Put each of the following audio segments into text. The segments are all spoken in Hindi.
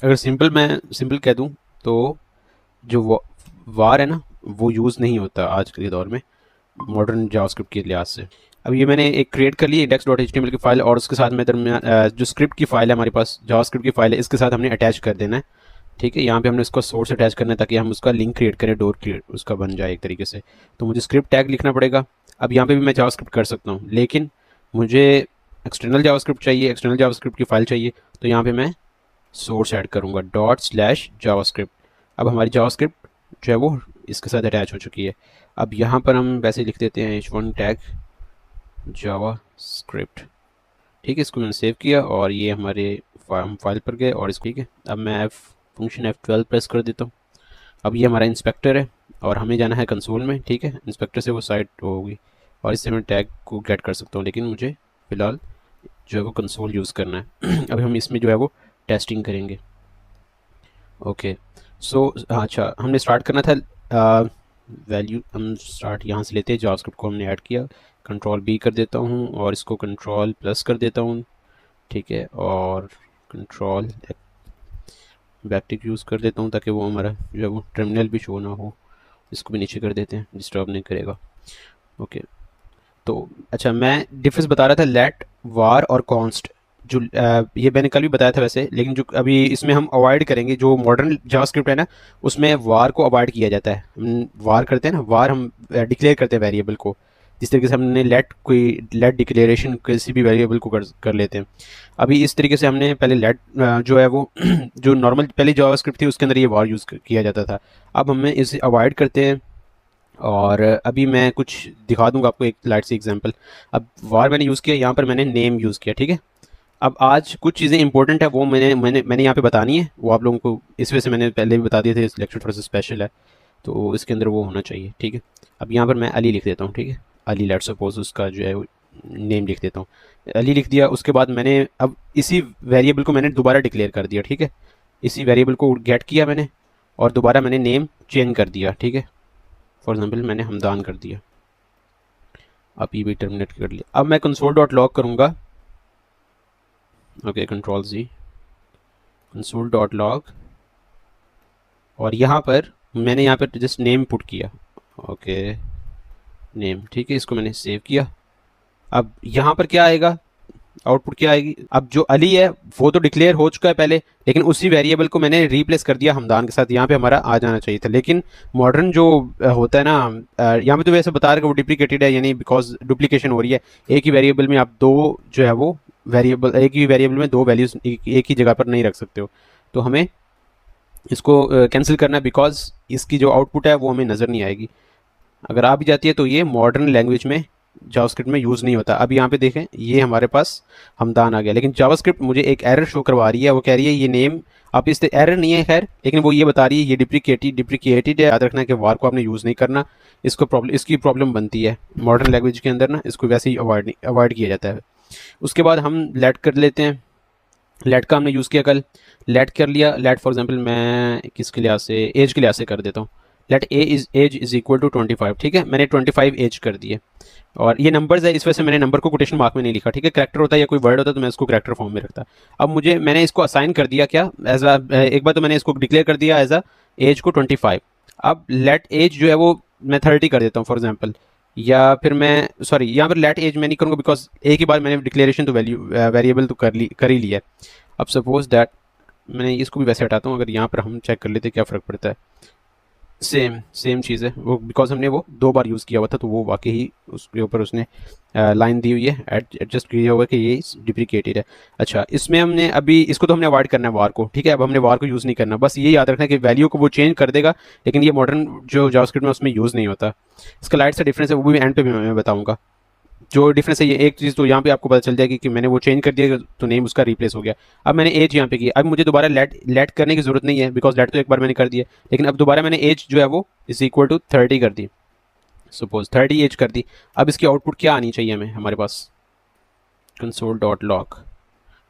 अगर मैं सिंपल कह दूँ तो जो वार है ना, वो यूज़ नहीं होता आज के दौर में मॉडर्न जावास्क्रिप्ट के लिहाज से। अब ये मैंने एक क्रिएट कर ली index.html की फाइल, और उसके साथ में दरमियान जो स्क्रिप्ट की फाइल है हमारे पास, जावास्क्रिप्ट की फाइल है, इसके साथ हमने अटैच कर देना है। ठीक है, यहाँ पे हमने उसका सोर्स अटैच करना है ताकि हम उसका लिंक क्रिएट करें, डोर क्रिएट उसका बन जाए एक तरीके से। तो मुझे स्क्रिप्ट टैग लिखना पड़ेगा। अब यहाँ पे भी मैं जावास्क्रिप्ट कर सकता हूँ, लेकिन मुझे एक्सटर्नल जावास्क्रिप्ट चाहिए, एक्सटर्नल जावास्क्रिप्ट की फाइल चाहिए। तो यहाँ पे मैं सोर्स ऐड करूँगा ./जावास्क्रिप्ट। अब हमारी जावास्क्रिप्ट जो है वो इसके साथ अटैच हो चुकी है। अब यहाँ पर हम वैसे लिख देते हैं h1 टैग जावास्क्रिप्ट। ठीक है, इसको मैंने सेव किया और ये हमारे हम फाइल पर गए और इसको, ठीक है, अब मैं फंक्शन F12 प्रेस कर देता हूँ। अब ये हमारा इंस्पेक्टर है और हमें जाना है कंसोल में। ठीक है, इंस्पेक्टर से वो साइट होगी और इससे मैं टैग को गेट कर सकता हूँ, लेकिन मुझे फ़िलहाल जो है वो कंसोल यूज़ करना है। अभी हम इसमें जो है वो टेस्टिंग करेंगे। ओके, सो अच्छा, हमने स्टार्ट करना था वैल्यू, हम स्टार्ट यहाँ से लेते हैं, जावास्क्रिप्ट को हमने ऐड किया। कंट्रोल बी कर देता हूँ और इसको कंट्रोल प्लस कर देता हूँ। ठीक है, और कंट्रोल बैकटिक यूज़ कर देता हूँ ताकि वो हमारा जो है वो टर्मिनल भी शो ना हो। इसको भी नीचे कर देते हैं, डिस्टर्ब नहीं करेगा। ओके, तो अच्छा, मैं डिफरेंस बता रहा था लेट, वार और कॉन्स्ट। जो ये मैंने कल भी बताया था वैसे, लेकिन जो अभी इसमें हम अवॉइड करेंगे, जो मॉडर्न जावास्क्रिप्ट है ना, उसमें वार को अवॉइड किया जाता है। हम वार करते हैं ना, वार हम डिक्लेयर करते हैं वेरिएबल को, जिस तरीके से हमने लेट डिक्लेरेशन किसी भी वेरिएबल को कर लेते हैं। अभी इस तरीके से हमने पहले लेट जो है वो जो नॉर्मल पहले जावास्क्रिप्ट थी उसके अंदर ये वार यूज़ किया जाता था। अब हमें इसे अवॉइड करते हैं और अभी मैं कुछ दिखा दूंगा आपको एक लाइट सी एग्जांपल। अब वार मैंने यूज़ किया, यहाँ पर मैंने नेम यूज़ किया। ठीक है, अब आज कुछ चीज़ें इंपॉर्टेंट है वो मैंने यहाँ पे बतानी है, वो आप लोगों को इस वजह से मैंने पहले भी बता दिए थे, इस लेक्चर थोड़ा सा स्पेशल है तो इसके अंदर वो होना चाहिए। ठीक है, अब यहाँ पर मैं अली लिख देता हूँ। ठीक है, अली लेट सपोज उसका जो है नेम लिख देता हूँ, अली लिख दिया। उसके बाद मैंने अब इसी वेरिएबल को मैंने दोबारा डिक्लेयर कर दिया। ठीक है, इसी वेरिएबल को गेट किया मैंने और दोबारा मैंने नेम चेंज कर दिया। ठीक है, फॉर एग्जाम्पल मैंने हमदान कर दिया। अब ये भी टर्मिनेट कर लिया। अब मैं कंसोल डॉट लॉग करूँगा। ओके, कंट्रोल जी, कंसोल डॉट लॉग, और यहाँ पर मैंने यहाँ पर जस्ट नेम पुट किया। ओके, नेम, ठीक है, इसको मैंने सेव किया। अब यहाँ पर क्या आएगा, आउटपुट क्या आएगी। अब जो अली है वो तो डिक्लेयर हो चुका है पहले, लेकिन उसी वेरिएबल को मैंने रिप्लेस कर दिया हमदान के साथ। यहाँ पे हमारा आ जाना चाहिए था, लेकिन मॉडर्न जो होता है ना, यहाँ पे तो वैसे बता रहे कि वो डिप्लीकेटेड है, यानी बिकॉज डुप्लीकेशन हो रही है। एक ही वेरिएबल में आप दो जो है वो वेरिएबल, एक ही वेरिएबल में दो वैल्यूज एक ही जगह पर नहीं रख सकते हो। तो हमें इसको कैंसिल करना है, बिकॉज इसकी जो आउटपुट है वो हमें नज़र नहीं आएगी। अगर आ भी जाती है तो ये मॉडर्न लैंग्वेज में, जावास्क्रिप्ट में यूज़ नहीं होता। अब यहाँ पे देखें, ये हमारे पास हमदान आ गया, लेकिन जावास्क्रिप्ट मुझे एक एरर शो करवा रही है। वो कह रही है ये नेम, आप इस एरर नहीं है खैर, लेकिन वो ये बता रही है ये डिप्रिकेटेड है। याद रखना है कि वार को आपने यूज़ नहीं करना, इसको प्रॉब्लम, इसकी प्रॉब्लम बनती है मॉडर्न लैंग्वेज के अंदर ना, इसको वैसे ही अवॉइड किया जाता है। उसके बाद हम लेट कर लेते हैं। लेट का हमने यूज़ किया कल, लेट कर लिया। लेट फॉर एग्जांपल मैं किसके लिहाज से, एज के लिहाज से कर देता हूँ। Let age is equal to 25। ठीक है, मैंने 25 एज कर दिए, और ये नंबर्स है इस वजह से मैंने नंबर को कोटेशन मार्क में नहीं लिखा। ठीक है, करैक्टर होता है या कोई वर्ड होता है तो मैं इसको करैक्टर फॉर्म में रखता। अब मैंने इसको असाइन कर दिया क्या, एज अ, एक बार तो मैंने इसको डिक्लेयर कर दिया एज अ एज को 25। अब लेट एज जो है वो मैं 30 कर देता हूँ फॉर एग्जाम्पल, या फिर मैं सॉरी, यहाँ पर लेट एज मैं नहीं करूँगा बिकॉज एक ही बार मैंने डिक्लेरेशन तो वैल्यू वेरिएबल तो कर ही लिया है। अब सपोज दैट मैंने इसको भी वैसे हटाता हूँ, अगर यहाँ पर हम चेक कर लेते क्या फ़र्क पड़ता है। सेम सेम चीज़ है वो, बिकॉज हमने वो दो बार यूज़ किया हुआ था तो वो वाकई ही उसके ऊपर उसने लाइन दी हुई है, एडजस्ट किया हुआ है कि ये डिप्रिकेटेड है। अच्छा, इसमें हमने अभी इसको तो हमने अवॉइड करना है वार को। ठीक है, अब हमने वार को यूज़ नहीं करना, बस ये याद रखना है कि वैल्यू को वो चेंज कर देगा, लेकिन ये मॉडर्न जो जावास्क्रिप्ट में उसमें यूज़ नहीं होता। इसका लाइट सा डिफरेंस है, वो भी एंड पे भी मैं बताऊँगा। जो डिफरेंस है ये एक चीज़ तो यहाँ पे आपको पता चल जाएगी कि मैंने वो चेंज कर दिया तो नेम उसका रिप्लेस हो गया। अब मैंने एज यहाँ पे की, अब मुझे दोबारा लेट करने की जरूरत नहीं है बिकॉज लेट तो एक बार मैंने कर दिया, लेकिन अब दोबारा मैंने एज जो है वो इज इक्वल टू 30 कर दी। सपोज 30 एज कर दी। अब इसकी आउटपुट क्या आनी चाहिए हमें, हमारे पास कंसोल डॉट लॉग।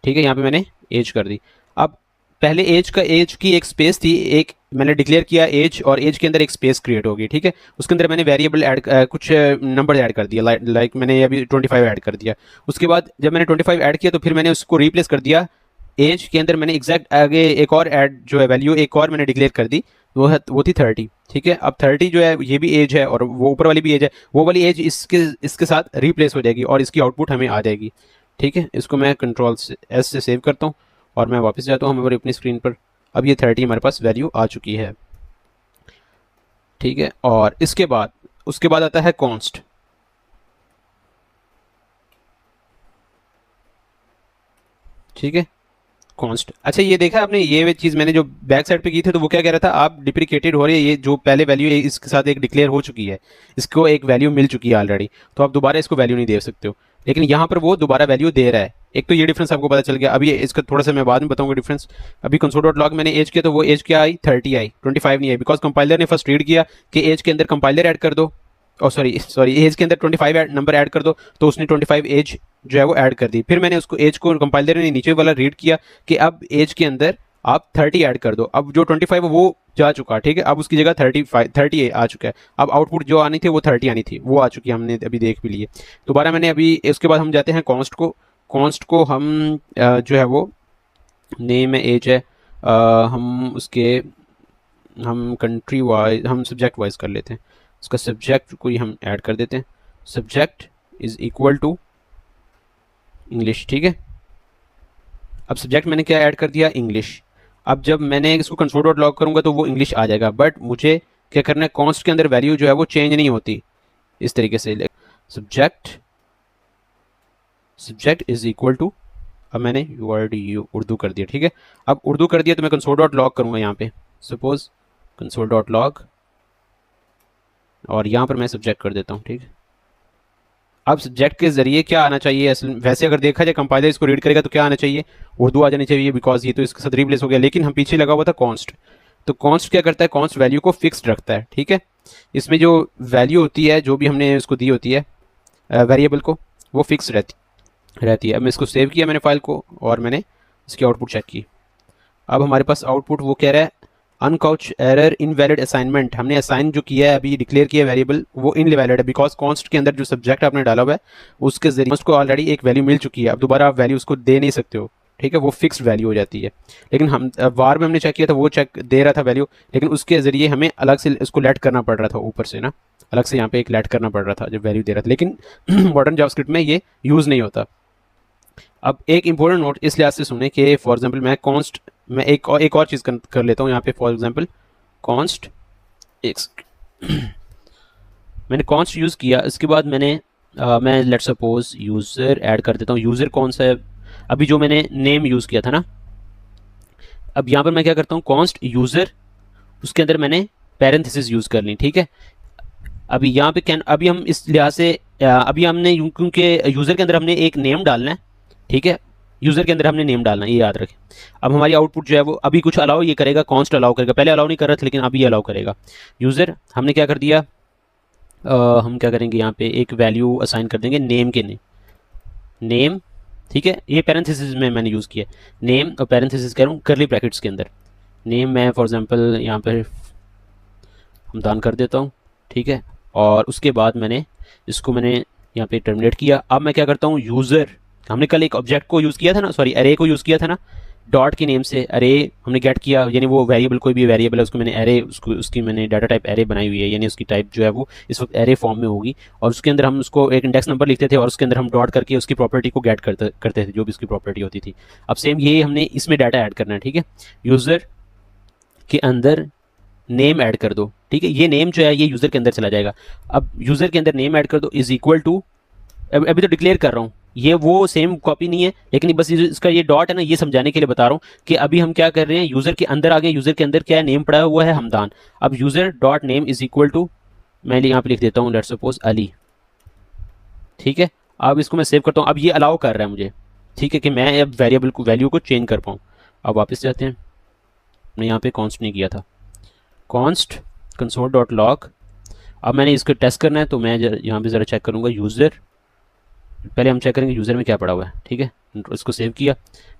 ठीक है, यहाँ पे मैंने एज कर दी। अब पहले एज की एक स्पेस थी, एक मैंने डिक्लेयर किया एज, और एज के अंदर एक स्पेस क्रिएट होगी। ठीक है, उसके अंदर मैंने वेरिएबल ऐड कुछ नंबर ऐड कर दिया, लाइक मैंने अभी 25 ऐड कर दिया। उसके बाद जब मैंने 25 ऐड किया तो फिर मैंने उसको रिप्लेस कर दिया एज के अंदर मैंने एग्जैक्ट आगे एक और ऐड जो है वैल्यू एक और मैंने डिक्लेयर कर दी, वो थी 30। ठीक है, अब 30 जो है ये भी एज है और वो ऊपर वाली भी एज है, वो वाली एज इसके साथ रिप्लेस हो जाएगी और इसकी आउटपुट हमें आ जाएगी। ठीक है, इसको मैं कंट्रोल एस से सेव करता हूँ और मैं वापस जाता हूँ हमारी अपनी स्क्रीन पर। अब ये 30 हमारे पास वैल्यू आ चुकी है। ठीक है, और उसके बाद आता है कॉन्स्ट। ठीक है, कॉन्स्ट। अच्छा, ये देखा आपने, ये चीज़ मैंने जो बैक साइड पे की थी तो वो क्या कह रहा था, आप डिप्रिकेटेड हो रही है, ये जो पहले वैल्यू है इसके साथ एक डिक्लेयर हो चुकी है, इसको एक वैल्यू मिल चुकी है ऑलरेडी, तो आप दोबारा इसको वैल्यू नहीं दे सकते हो। लेकिन यहाँ पर वो दोबारा वैल्यू दे रहा है। एक तो ये डिफरेंस आपको पता चल गया। अभी इसका थोड़ा सा मैं बाद में बताऊंगा डिफरेंस। अभी कंसोल डॉट लॉग मैंने एज किया तो वो एज क्या आई, 30 आई, 25 नहीं आई, बिकॉज कंपाइलर ने फर्स्ट रीड किया कि एज के अंदर कंपाइलर ऐड कर दो, और सॉरी सॉरी एज के अंदर 25 नंबर ऐड कर दो, तो उसने 25 एज जो है वो ऐड कर दी। फिर मैंने उसको एज को कंपाइलर ने नीचे वाला रीड किया कि अब एज के अंदर आप 30 ऐड कर दो। अब जो 25 है वो जा चुका। ठीक है, अब उसकी जगह 30 आ चुका है। अब आउटपुट जो आनी थी वो 30 आनी थी, वो आ चुकी है, हमने अभी देख भी लिए। दोबारा मैंने अभी इसके बाद हम जाते हैं कॉन्स्ट को। कॉन्स्ट को हम जो है वो नेम है, एज है, हम उसके हम कंट्री वाइज हम सब्जेक्ट वाइज कर लेते हैं। उसका सब्जेक्ट कोई हम ऐड कर देते हैं, subject is equal to English. ठीक है, अब सब्जेक्ट मैंने क्या ऐड कर दिया, इंग्लिश। अब जब मैंने इसको कंसोल डॉट लॉग करूंगा तो वो इंग्लिश आ जाएगा, बट मुझे क्या करना है, कॉन्स्ट के अंदर वैल्यू जो है वो चेंज नहीं होती इस तरीके से। Subject subject is equal to, अब मैंने वर्ड यू उर्दू कर दिया। ठीक है, अब उर्दू कर दिया तो मैं कंसोल डॉट लॉग करूंगा यहाँ पे, सपोज कंसोल डॉट लॉग, और यहाँ पर मैं सब्जेक्ट कर देता हूँ। ठीक है, अब सब्जेक्ट के जरिए क्या आना चाहिए, असल वैसे अगर देखा जाए कंपाइलर इसको रीड करेगा तो क्या आना चाहिए, उर्दू आ जानी चाहिए, बिकॉज ये तो इसके साथ रिप्लेस हो गया। लेकिन हम पीछे लगा हुआ था कॉन्स्ट, तो कॉन्स्ट क्या करता है, कॉन्स्ट वैल्यू को फिक्स्ड रखता है। ठीक है, इसमें जो वैल्यू होती है, जो भी हमने उसको दी होती है वेरिएबल को, वो फिक्स रहती है। अब मैं इसको सेव किया मैंने फाइल को, और मैंने इसकी आउटपुट चेक की। अब हमारे पास आउटपुट वो कह रहा है अनकाउच एरर इनवैलिड असाइनमेंट। हमने असाइन जो किया है अभी डिक्लेयर किया वेरिएबल, वो इनवैलिड है, बिकॉज कॉन्स्ट के अंदर जो सब्जेक्ट आपने डाला हुआ है उसके जरिए उसको ऑलरेडी एक वैल्यू मिल चुकी है। अब दोबारा आप वैल्यू उसको दे नहीं सकते हो। ठीक है, वो फिक्स्ड वैल्यू हो जाती है। लेकिन हम वार में हमने चेक किया था, वो चेक दे रहा था वैल्यू, लेकिन उसके जरिए हमें अलग से उसको लेट करना पड़ रहा था ऊपर से ना, अलग से यहाँ पे एक लेट करना पड़ रहा था जब वैल्यू दे रहा था। लेकिन मॉडर्न जावास्क्रिप्ट में ये यूज़ नहीं होता। अब एक इंपॉर्टेंट नोट इस लिहाज से सुने कि फॉर एग्जांपल मैं एक और चीज़ कर लेता हूँ यहाँ पे। फॉर एग्जांपल कॉन्स्ट एक्स, मैंने कॉन्स्ट यूज़ किया, इसके बाद मैं लेट सपोज यूज़र ऐड कर देता हूँ। यूज़र कौन सा है, अभी जो मैंने नेम यूज़ किया था ना। अब यहाँ पर मैं क्या करता हूँ, कॉन्स्ट यूज़र, उसके अंदर मैंने पैरेंथेसिस यूज़ कर ली। ठीक है, अभी यहाँ पे अभी हम इस लिहाज से अभी हमने क्योंकि यूज़र के अंदर हमने एक नेम डालना है। ठीक है, यूज़र के अंदर हमने नेम डालना है, ये याद रखें। अब हमारी आउटपुट जो है वो अभी कुछ अलाउ ये करेगा, कॉन्स्ट अलाउ करेगा, पहले अलाउ नहीं कर रहा था लेकिन अभी अलाउ करेगा। यूज़र हमने क्या कर दिया, हम क्या करेंगे, यहाँ पे एक वैल्यू असाइन कर देंगे नेम के नेम। ठीक है, ये पैरेंथेसिस में मैंने यूज़ किया नेम, और पैरेंथेसिस कह रहा हूँ करली ब्रैकेट्स के अंदर नेम। मैं फॉर एग्जांपल यहाँ पर हमदान कर देता हूँ। ठीक है, और उसके बाद मैंने यहाँ पे टर्मिनेट किया। अब मैं क्या करता हूँ, यूज़र, हमने कल एक ऑब्जेक्ट को यूज़ किया था ना, सॉरी एरे को यूज़ किया था ना, डॉट के नेम से एरे हमने गेट किया, यानी वो वेरिएबल कोई भी वेरिएबल है उसको मैंने एरे, उसकी मैंने डाटा टाइप एरे बनाई हुई है, यानी उसकी टाइप जो है वो इस वक्त एरे फॉर्म में होगी। और उसके अंदर हम उसको एक इंडेक्स नंबर लिखते थे और उसके अंदर हम डॉट करके उसकी प्रॉपर्टी को गेट करते थे, जो भी उसकी प्रॉपर्टी होती थी। अब सेम ये हमने इसमें डाटा ऐड करना है। ठीक है, यूज़र के अंदर नेम ऐड कर दो। ठीक है, ये नेम जो है ये यूज़र के अंदर चला जाएगा। अब यूज़र के अंदर नेम ऐड कर दो इज इक्वल टू, अभी तो डिक्लेयर कर रहा हूँ, ये वो सेम कॉपी नहीं है, लेकिन बस इसका ये डॉट है ना, ये समझाने के लिए बता रहा हूँ कि अभी हम क्या कर रहे हैं, यूज़र के अंदर आ गए। यूज़र के अंदर क्या है, नेम पड़ा हुआ है हमदान। अब user dot name is equal to, मैं यहाँ पे लिख देता हूँ लेट सपोज अली। ठीक है, अब इसको मैं सेव करता हूँ। अब ये अलाउ कर रहा है मुझे, ठीक है, कि मैं अब वेरिएबल को वैल्यू को चेंज कर पाऊँ। अब वापस जाते हैं, मैं यहाँ पे कॉन्स्ट नहीं किया था, कॉन्स्ट कंसोल डॉट लॉग। अब मैंने इसको टेस्ट करना है तो मैं यहाँ पे ज़रा चेक करूँगा यूज़र, पहले हम चेक करेंगे यूज़र में क्या पड़ा हुआ है। ठीक है, इसको सेव किया।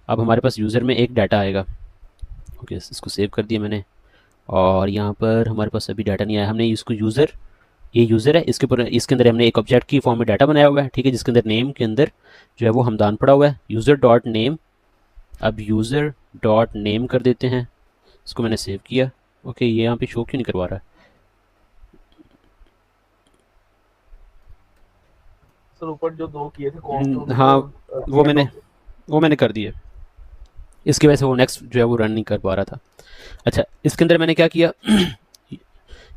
अब हमारे पास यूज़र में एक डाटा आएगा। ओके, इसको सेव कर दिया मैंने, और यहाँ पर हमारे पास अभी डाटा नहीं आया। हमने इसको यूज़र, ये यूज़र है, इसके ऊपर इसके अंदर हमने एक ऑब्जेक्ट की फॉर्म में डाटा बनाया हुआ है। ठीक है, जिसके अंदर नेम के अंदर जो है वो हमदान पड़ा हुआ है, यूज़र डॉट नेम अब यूज़र डॉट नेम कर देते हैं, इसको मैंने सेव किया। ओके, ये यहाँ पे शो क्यों नहीं करवा रहा है? सर ऊपर जो 2 किए थे कॉन्स्ट हाँ, और वो एंड मैंने ऑफ। वो मैंने कर दिया, इसकी वजह से वो नेक्स्ट जो है वो रन नहीं कर पा रहा था। अच्छा, इसके अंदर मैंने क्या किया,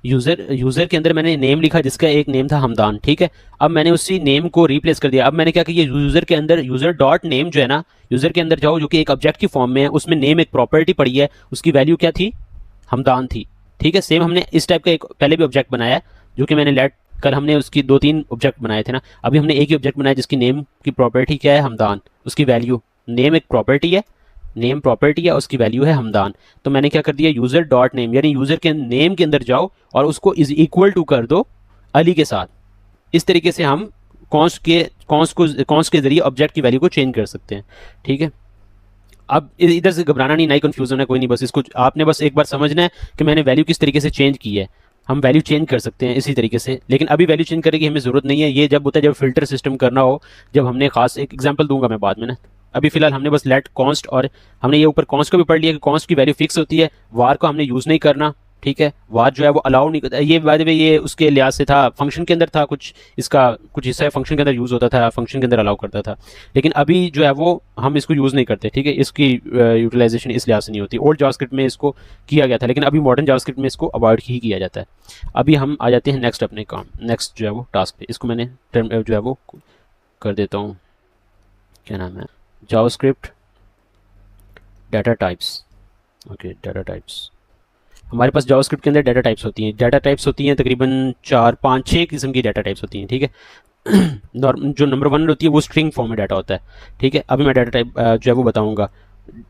यूज़र के अंदर मैंने नेम लिखा जिसका एक नेम था हमदान, ठीक है। अब मैंने उसी नेम को रिप्लेस कर दिया। अब मैंने क्या किया, यूज़र के अंदर यूज़र डॉट नेम जो है ना, यूज़र के अंदर जाओ जो कि एक ऑब्जेक्ट की फॉर्म में है, उसमें नेम एक प्रॉपर्टी पड़ी है, उसकी वैल्यू क्या थी, हमदान थी, ठीक है। सेम हमने इस टाइप का एक पहले भी ऑब्जेक्ट बनाया है, जो कि मैंने लेट कल हमने उसकी 2-3 ऑब्जेक्ट बनाए थे ना, अभी हमने एक ही ऑब्जेक्ट बनाया जिसकी नेम की प्रॉपर्टी क्या है, हमदान, उसकी वैल्यू, नेम एक प्रॉपर्टी है, नेम प्रॉपर्टी है, उसकी वैल्यू है हमदान। तो मैंने क्या कर दिया, यूज़र डॉट नेम, यानी यूज़र के नेम के अंदर जाओ और उसको इज इक्वल टू कर दो अली के साथ। इस तरीके से हम कॉन्स्ट के जरिए ऑब्जेक्ट की वैल्यू को चेंज कर सकते हैं, ठीक है। अब इधर से घबराना नहीं, नई कंफ्यूजन है कोई नहीं, बस इसको आपने बस एक बार समझना है कि मैंने वैल्यू किस तरीके से चेंज की है। हम वैल्यू चेंज कर सकते हैं इसी तरीके से, लेकिन अभी वैल्यू चेंज करने की हमें ज़रूरत नहीं है। ये जब होता है जब फिल्टर सिस्टम करना हो, जब हमने खास एक एग्जांपल दूंगा मैं बाद में ना। अभी फिलहाल हमने बस लेट कॉन्स्ट, और हमने ये ऊपर कॉन्स्ट को भी पढ़ लिया कि कॉन्स्ट की वैल्यू फिक्स होती है, वार को हमने यूज़ नहीं करना, ठीक है। वार जो है वो अलाउ नहीं करता, ये बाय द वे ये उसके लिहाज से था, फंक्शन के अंदर था कुछ, इसका कुछ हिस्सा फंक्शन के अंदर यूज़ होता था, फंक्शन के अंदर अलाउ करता था, लेकिन अभी जो है वो हम इसको यूज़ नहीं करते, ठीक है। इसकी यूटिलाइजेशन इस लिहाज से नहीं होती। ओल्ड जावास्क्रिप्ट में इसको किया गया था, लेकिन अभी मॉडर्न जावास्क्रिप्ट में इसको अवॉइड ही किया जाता है। अभी हम आ जाते हैं नेक्स्ट अपने काम, नेक्स्ट जो है वो टास्क पे। इसको मैंने जो है वो कर देता हूँ, क्या नाम है, JavaScript data types. Okay, data types, हमारे पास जावास्क्रिप्ट के अंदर डाटा टाइप्स होती हैं। डाटा टाइप्स होती हैं तकरीबन 4-5-6 किस्म की डाटा टाइप्स होती हैं, ठीक है। जो नंबर 1 होती है वो स्ट्रिंग फॉर्म में डाटा होता है, ठीक है। अभी मैं डाटा टाइप जो है वो बताऊंगा।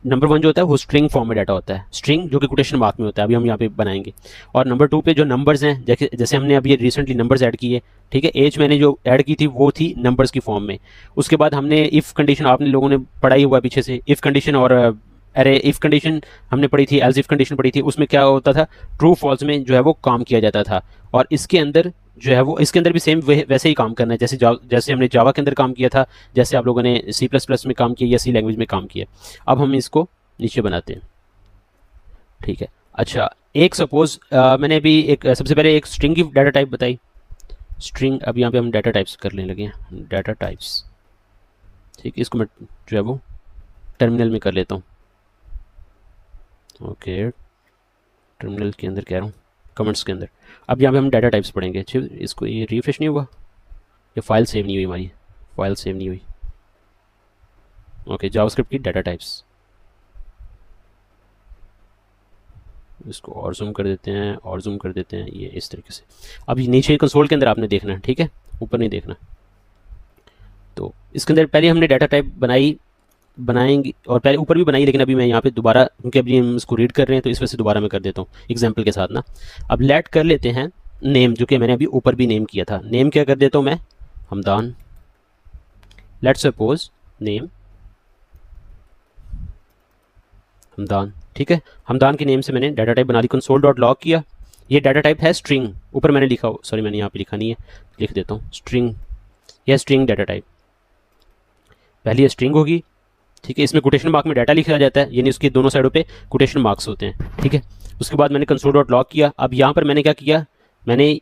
नंबर 1 जो होता है वो स्ट्रिंग फॉर्म में डाटा होता है, स्ट्रिंग जो कि कोटेशन मार्क में होता है, अभी हम यहाँ पे बनाएंगे। और नंबर 2 पे जो नंबर्स हैं, जैसे जैसे हमने अभी रिसेंटली नंबर्स ऐड किए, ठीक है। एज मैंने जो ऐड की थी वो थी नंबर्स की फॉर्म में। उसके बाद हमने इफ़ कंडीशन, आपने लोगों ने पढ़ा ही हुआ पीछे से, इफ़ कंडीशन और अरे इफ़ कंडीशन हमने पढ़ी थी, एल्स इफ़ कंडीशन पढ़ी थी। उसमें क्या होता था, ट्रू फॉल्स में जो है वो काम किया जाता था। और इसके अंदर जो है वो, इसके अंदर भी सेम वैसे ही काम करना है जैसे हमने जावा के अंदर काम किया था, जैसे आप लोगों ने सी प्लस प्लस में काम किया या सी लैंग्वेज में काम किया। अब हम इसको नीचे बनाते हैं, ठीक है। अच्छा, एक सपोज मैंने अभी एक सबसे पहले एक स्ट्रिंग की डाटा टाइप बताई, स्ट्रिंग। अब यहाँ पे हम डाटा टाइप्स कर लेने लगे हैं, डाटा टाइप्स, ठीक है। इसको मैं जो है वो टर्मिनल में कर लेता हूँ। ओके, टर्मिनल के अंदर कह रहा हूँ, कमेंट्स के अंदर। अब यहाँ पे हम डाटा टाइप्स पढ़ेंगे। अच्छे, इसको ये रिफ्रेश नहीं हुआ, ये फाइल सेव नहीं हुई, हमारी फाइल सेव नहीं हुई। ओके, जावास्क्रिप्ट की डाटा टाइप्स, इसको और जूम कर देते हैं, और जूम कर देते हैं, ये इस तरीके से। अब ये नीचे कंसोल के अंदर आपने देखना है, ठीक है, ऊपर नहीं देखना। तो इसके अंदर पहले हमने डाटा टाइप बनाएंगे, और पहले ऊपर भी बनाई, लेकिन अभी मैं यहाँ पे दोबारा, क्योंकि अभी हम इसको रीड कर रहे हैं तो इस वजह से दोबारा मैं कर देता हूँ एग्जाम्पल के साथ ना। अब लेट कर लेते हैं नेम, जो कि मैंने अभी ऊपर भी नेम किया था। नेम क्या कर देता हूँ मैं, Hamdan. Let suppose name Hamdan, ठीक है। हमदान के नेम से मैंने डाटा टाइप बना ली, कंसोल डॉट लॉग किया। ये डाटा टाइप है स्ट्रिंग, ऊपर मैंने लिखा, सॉरी मैंने यहाँ पे लिखा नहीं है, लिख देता हूँ स्ट्रिंग। यह स्ट्रिंग डाटा टाइप, पहली स्ट्रिंग होगी, ठीक है। इसमें कोटेशन मार्क में डाटा लिखा जाता है, यानी उसके दोनों साइडों पे कोटेशन मार्क्स होते हैं, ठीक है। उसके बाद मैंने कंसोल डॉट लॉग किया। अब यहाँ पर मैंने क्या किया, मैंने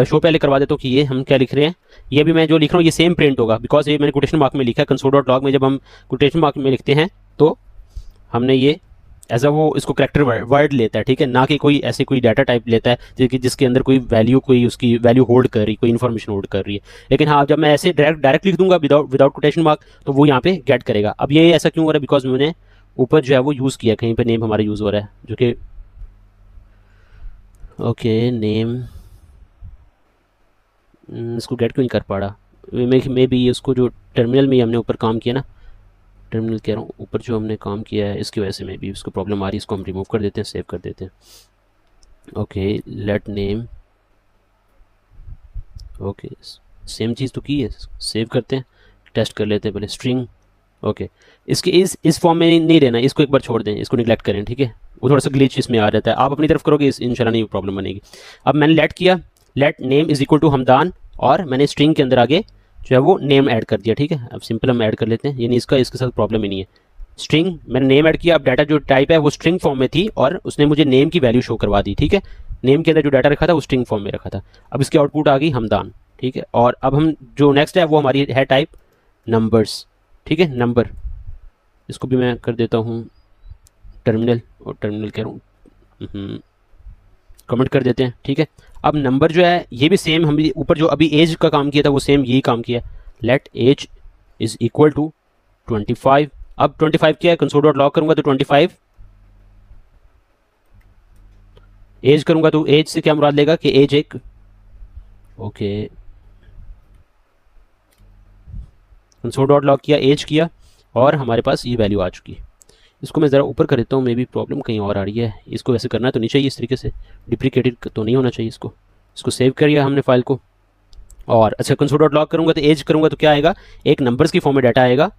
शो पहले करवा देता हूँ कि ये हम क्या लिख रहे हैं। ये भी मैं जो लिख रहा हूँ ये सेम प्रिंट होगा, बिकॉज ये मैंने कोटेशन मार्क में लिखा है। कंसोल डॉट लॉग में जब हम कोटेशन मार्क में लिखते हैं तो हमने ये एज अ वो इसको करेक्टर वर्ड लेता है, ठीक है, ना कि कोई ऐसे कोई डाटा टाइप लेता है जिसके अंदर कोई वैल्यू, कोई उसकी वैल्यू होल्ड कर रही, कोई इन्फॉर्मेशन होल्ड कर रही है। लेकिन हाँ, जब मैं ऐसे डायरेक्ट लिख दूंगा विदाउट कोटेशन मार्क, तो वो यहाँ पे गेट करेगा। अब ये ऐसा क्यों हो रहा है, बिकॉज मैंने ऊपर जो है वो यूज़ किया, कहीं पर नेम हमारा यूज़ हो रहा है, जो कि ओके नेम, इसको गेट क्यों नहीं कर पा रहा, मे बी उसको जो टर्मिनल में हमने ऊपर काम किया ना, टर्मिनल कह रहा हूँ, ऊपर जो हमने काम किया है इसकी वजह से मे बी उसको प्रॉब्लम आ रही है। इसको हम रिमूव कर देते हैं, सेव कर देते हैं। Okay, let name, okay same चीज़ तो की है, सेव करते हैं, टेस्ट कर लेते हैं पहले। स्ट्रिंग, ओके, इसके इस फॉर्म में नहीं रहना, इसको एक बार छोड़ दें, इसको निगलेक्ट करें, ठीक है। वो थोड़ा सा ग्लिच इसमें आ जाता है, आप अपनी तरफ करोगे इंशाल्लाह नहीं प्रॉब्लम बनेगी। अब मैंने लेट किया, let name is equal to Hamdan, और मैंने स्ट्रिंग के अंदर आगे जो है वो नेम ऐड कर दिया, ठीक है। अब सिंपल हम ऐड कर लेते हैं, यानी इसका इसके साथ प्रॉब्लम ही नहीं है। स्ट्रिंग, मैंने नेम ऐड किया। अब डाटा जो टाइप है वो स्ट्रिंग फॉर्म में थी और उसने मुझे नेम की वैल्यू शो करवा दी, ठीक है। नेम के अंदर जो डाटा रखा था वो स्ट्रिंग फॉर्म में रखा था। अब इसकी आउटपुट आ गई हमदान, ठीक है। और अब हम जो नेक्स्ट है वो हमारी है टाइप नंबर्स, ठीक है, नंबर। इसको भी मैं कर देता हूँ टर्मिनल, और टर्मिनल कह रहा हूँ, कमेंट कर देते हैं, ठीक है। अब नंबर जो है ये भी सेम, हम ऊपर जो अभी एज का काम किया था वो सेम यही काम किया। Let age is equal to 25। अब 25 क्या है, कंसोल डॉट लॉग करूंगा तो 25 एज करूंगा तो एज से क्या मुराद लेगा कि एज एक, ओके, कंसोल डॉट लॉग किया, एज किया, और हमारे पास ये वैल्यू आ चुकी है। इसको मैं ज़रा ऊपर कर देता हूँ, मे बी प्रॉब्लम कहीं और आ रही है। इसको वैसे करना तो नहीं चाहिए, इस तरीके से डिप्रिकेटेड तो नहीं होना चाहिए इसको। इसको सेव करिए हमने फाइल को, और अच्छा कंसोल डॉट लॉग करूँगा तो एज करूँगा तो क्या आएगा, एक नंबर्स की फॉर्म में डाटा आएगा,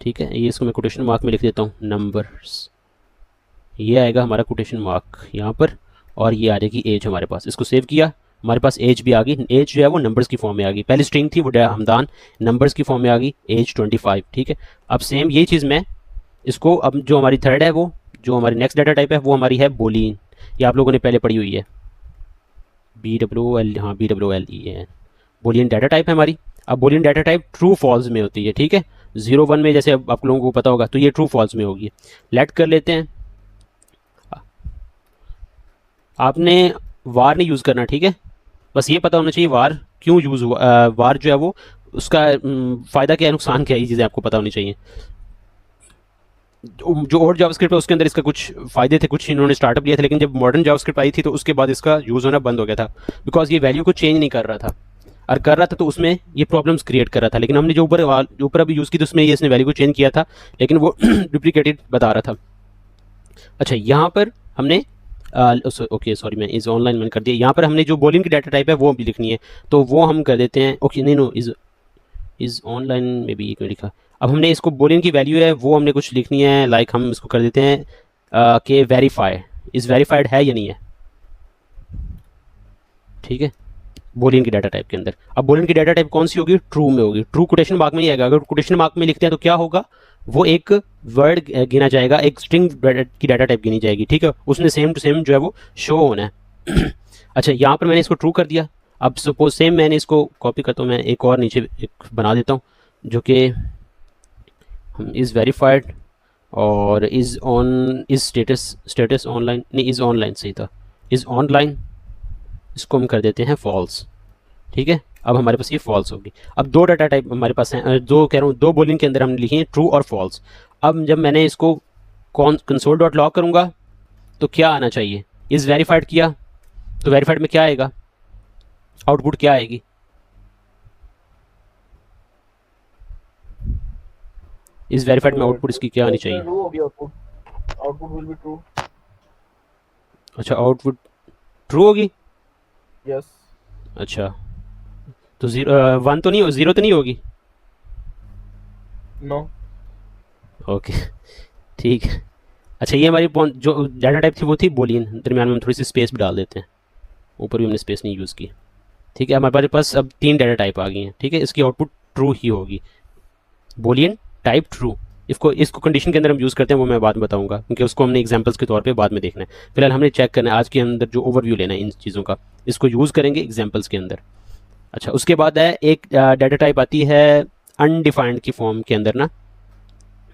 ठीक है। ये इसको मैं कोटेशन मार्क में लिख देता हूँ, नंबर्स, ये आएगा हमारा कोटेशन मार्क यहाँ पर, और ये आ जाएगी एज हमारे पास। इसको सेव किया, हमारे पास एज भी आ गई। एज जो है वो नंबर्स की फॉर्म में आ गई, पहले स्ट्रिंग थी वो हमदान, नंबर्स की फॉर्म में आ गई, एज 25, ठीक है। अब सेम यही चीज़ मैं इसको, अब जो हमारी थर्ड है वो, जो हमारी नेक्स्ट डाटा टाइप है वो हमारी है बोलियन। ये आप लोगों ने पहले पढ़ी हुई है, BWL, हाँ BWLEN, बोलियन डाटा टाइप है हमारी। अब boolean data type true false में होती है, ठीक है। 0 1 में जैसे अब आप लोगों को पता होगा तो ये ट्रू फॉल्स में होगी। लेट कर लेते हैं, आपने वार नहीं यूज़ करना, ठीक है। बस ये पता होना चाहिए वार क्यों यूज़ हुआ, वार जो है वो उसका फ़ायदा क्या है, नुकसान क्या है, ये चीज़ें आपको पता होनी चाहिए। जो ओल्ड जावास्क्रिप्ट है उसके अंदर इसका कुछ फ़ायदे थे, कुछ इन्होंने स्टार्टअप लिया था, लेकिन जब मॉडर्न जावास्क्रिप्ट आई थी तो उसके बाद इसका यूज़ होना बंद हो गया था, बिकॉज ये वैल्यू को चेंज नहीं कर रहा था। और कर रहा था तो उसमें ये प्रॉब्लम्स क्रिएट कर रहा था। लेकिन हमने जो ऊपर अभी यूज़ की तो उसमें ये इसने वैल्यू को चेंज किया था, लेकिन वो डुप्लीकेटेड बता रहा था। अच्छा, यहाँ पर हमने ओके सॉरी, मैं इज़ ऑनलाइन मैंने कर दिया। यहाँ पर हमने जो बोलियन की डाटा टाइप है वो भी लिखनी है, तो वो हम कर देते हैं। ओके नहीं, नो, इज़ ऑनलाइन में भी एक लिखा। अब हमने इसको बोलियन की वैल्यू है वो हमने कुछ लिखनी है, लाइक हम इसको कर देते हैं कि वेरीफाई, इज़ वेरीफाइड है या नहीं है, ठीक है, बोलियन की डाटा टाइप के अंदर। अब बोलियन की डाटा टाइप कौन सी होगी, ट्रू में होगी। ट्रू कोटेशन मार्क में नहीं आएगा, अगर कोटेशन मार्क में लिखते हैं तो क्या होगा, वो एक वर्ड गिना जाएगा, एक स्ट्रिंग की डाटा टाइप गिनी जाएगी, ठीक है। उसने सेम टू सेम जो है वो शो होना है। अच्छा, यहाँ पर मैंने इसको ट्रू कर दिया। अब सपोज सेम मैंने इसको कॉपी करता हूँ, मैं एक और नीचे एक बना देता हूँ, जो कि हम इज़ वेरीफाइड और इज़ स्टेटस ऑनलाइन, नहीं इज़ ऑनलाइन सही था, इज़ ऑनलाइन, इसको हम कर देते हैं फॉल्स, ठीक है। अब हमारे पास ये फॉल्स होगी। अब दो डाटा टाइप हमारे पास हैं, दो कह रहा हूँ, दो बोलियन के अंदर हमने लिखी है ट्रू और फॉल्स। अब जब मैंने इसको कंसोल डॉट लॉग करूँगा तो क्या आना चाहिए, इज़ वेरीफाइड किया तो वेरीफाइड में क्या आएगा, आउटपुट क्या आएगी, इज़ वेरीफाइड में आउटपुट इसकी क्या आनी चाहिए। ट्रू होगी output, output will be true. अच्छा, आउटपुट ट्रू होगी। यस। अच्छा, तो 1 तो नहीं, 0 तो नहीं होगी। नो। ओके, ठीक है। अच्छा, ये हमारी जो डाटा टाइप थी वो थी बोलियन, दरमियान में हम थोड़ी सी स्पेस भी डाल देते हैं, ऊपर भी हमने स्पेस नहीं यूज़ की, ठीक है। हमारे पास अब 3 डाटा टाइप आ गई हैं, ठीक है। इसकी आउटपुट ट्रू ही होगी, बोलियन टाइप ट्रू। इसको इसको कंडीशन के अंदर हम यूज़ करते हैं वो मैं बाद में बताऊंगा, क्योंकि उसको हमने एग्जांपल्स के तौर पे बाद में देखना है। फिलहाल हमने चेक करना है आज के अंदर जो ओवरव्यू लेना है इन चीज़ों का, इसको यूज़ करेंगे एग्जांपल्स के अंदर। अच्छा, उसके बाद है एक डाटा टाइप आती है अनडिफाइंड की फॉर्म के अंदर ना,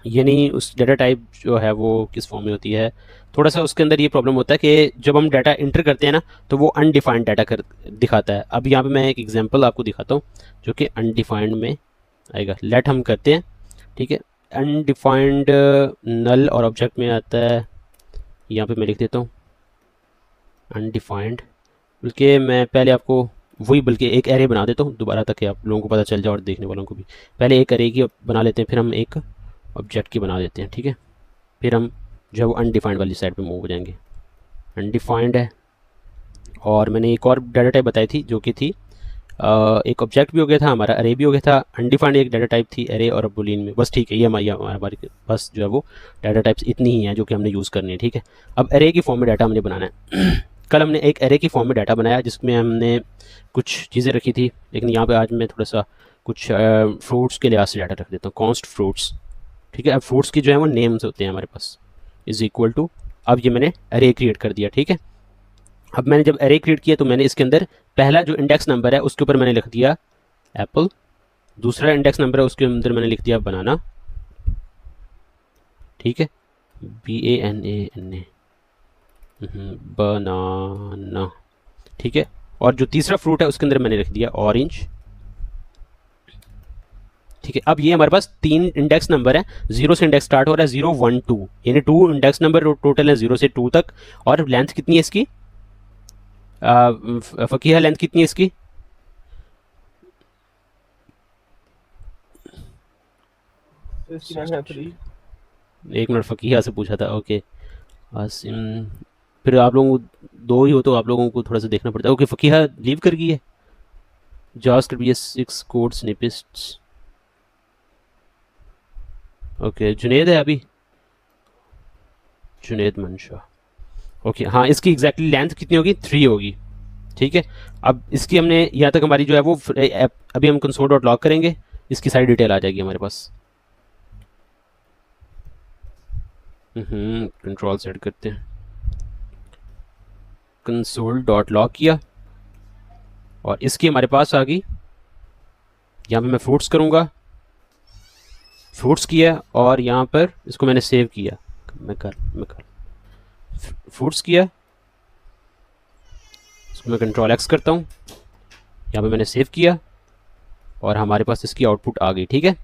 यानी उस डाटा टाइप जो है वो किस फॉर्म में होती है, थोड़ा सा उसके अंदर ये प्रॉब्लम होता है कि जब हम डाटा इंटर करते हैं ना तो वो अनडिफाइंड डाटा कर दिखाता है। अब यहाँ पे मैं एक एग्जांपल आपको दिखाता हूँ जो कि अनडिफाइंड में आएगा। लेट हम करते हैं, ठीक है। अनडिफाइंड नल और ऑब्जेक्ट में आता है, यहाँ पे मैं लिख देता हूँ अनडिफाइंड, बल्कि मैं पहले आपको वही बल्कि एक एरे बना देता हूँ दोबारा, ताकि आप लोगों को पता चल जाए और देखने वालों को भी। पहले एक एरे की बना लेते हैं, फिर हम एक ऑब्जेक्ट की बना देते हैं, ठीक है। फिर हम जो है वो अनडिफाइंड वाली साइड पे मूव हो जाएंगे। अनडिफाइंड है, और मैंने एक और डाटा टाइप बताई थी जो कि थी एक ऑब्जेक्ट भी हो गया था हमारा, अरे भी हो गया था। अनडिफाइंड एक डाटा टाइप थी एरे और बुलियन में, बस ठीक है। ये हमारी बस जो है वो डाटा टाइप्स इतनी ही हैं जो कि हमने यूज़ करनी है, ठीक है। अब एरे की फॉर्म में डाटा हमने बनाना है। कल हमने एक एरे की फॉर्म में डाटा बनाया जिसमें हमने कुछ चीज़ें रखी थी, लेकिन यहाँ पे आज मैं थोड़ा सा कुछ फ्रूट्स के लिहाज से डाटा रख देता हूँ, कॉन्स्ट फ्रूट्स, ठीक है। अब फ्रूट्स की जो है वो नेम्स होते हैं हमारे पास, इज इक्वल टू, अब ये मैंने अरे क्रिएट कर दिया। ठीक है, अब मैंने जब अरे क्रिएट किया तो मैंने इसके अंदर पहला जो इंडेक्स नंबर है उसके ऊपर मैंने लिख दिया एप्पल, दूसरा इंडेक्स नंबर है उसके अंदर मैंने लिख दिया बनाना। ठीक है, BANANA, बनाना। ठीक है, और जो तीसरा फ्रूट है उसके अंदर मैंने लिख दिया ऑरेंज। ठीक है, अब ये हमारे पास 3 इंडेक्स नंबर है, 0 से इंडेक्स स्टार्ट हो रहा है, 0 1 2, यानी 2 इंडेक्स नंबर टोटल है 0 से 2 तक। और लेंथ कितनी है इसकी, फकीहा लेंथ कितनी है इसकी, So इसकी लेंथ है 3। एक मिनट, फकीहा से पूछा था। ओके आसिम, फिर आप लोगों को 2 ही हो तो आप लोगों को थोड़ा सा देखना पड़ता है। ओके, फकीहा लीव कर गई है। जावास्क्रिप्ट ये 6 कोड स्निपेट्स। ओके, जुनेद है अभी, जुनेद मंशा। ओके हाँ, इसकी एग्जैक्टली लेंथ कितनी होगी, 3 होगी। ठीक है, अब इसकी हमने यहाँ तक हमारी जो है वो अभी हम कंसोल डॉट लॉग करेंगे, इसकी सारी डिटेल आ जाएगी हमारे पास। कंट्रोल सेट करते हैं, कंसोल डॉट लॉग किया और इसकी हमारे पास आ गई। यहाँ पे मैं फ्रूट्स करूँगा, फ्रूट्स किया और यहाँ पर इसको मैंने सेव किया। मैं कर फ्रूट्स किया, इसको मैं कंट्रोल एक्स करता हूँ, यहाँ पे मैंने सेव किया और हमारे पास इसकी आउटपुट आ गई। ठीक है,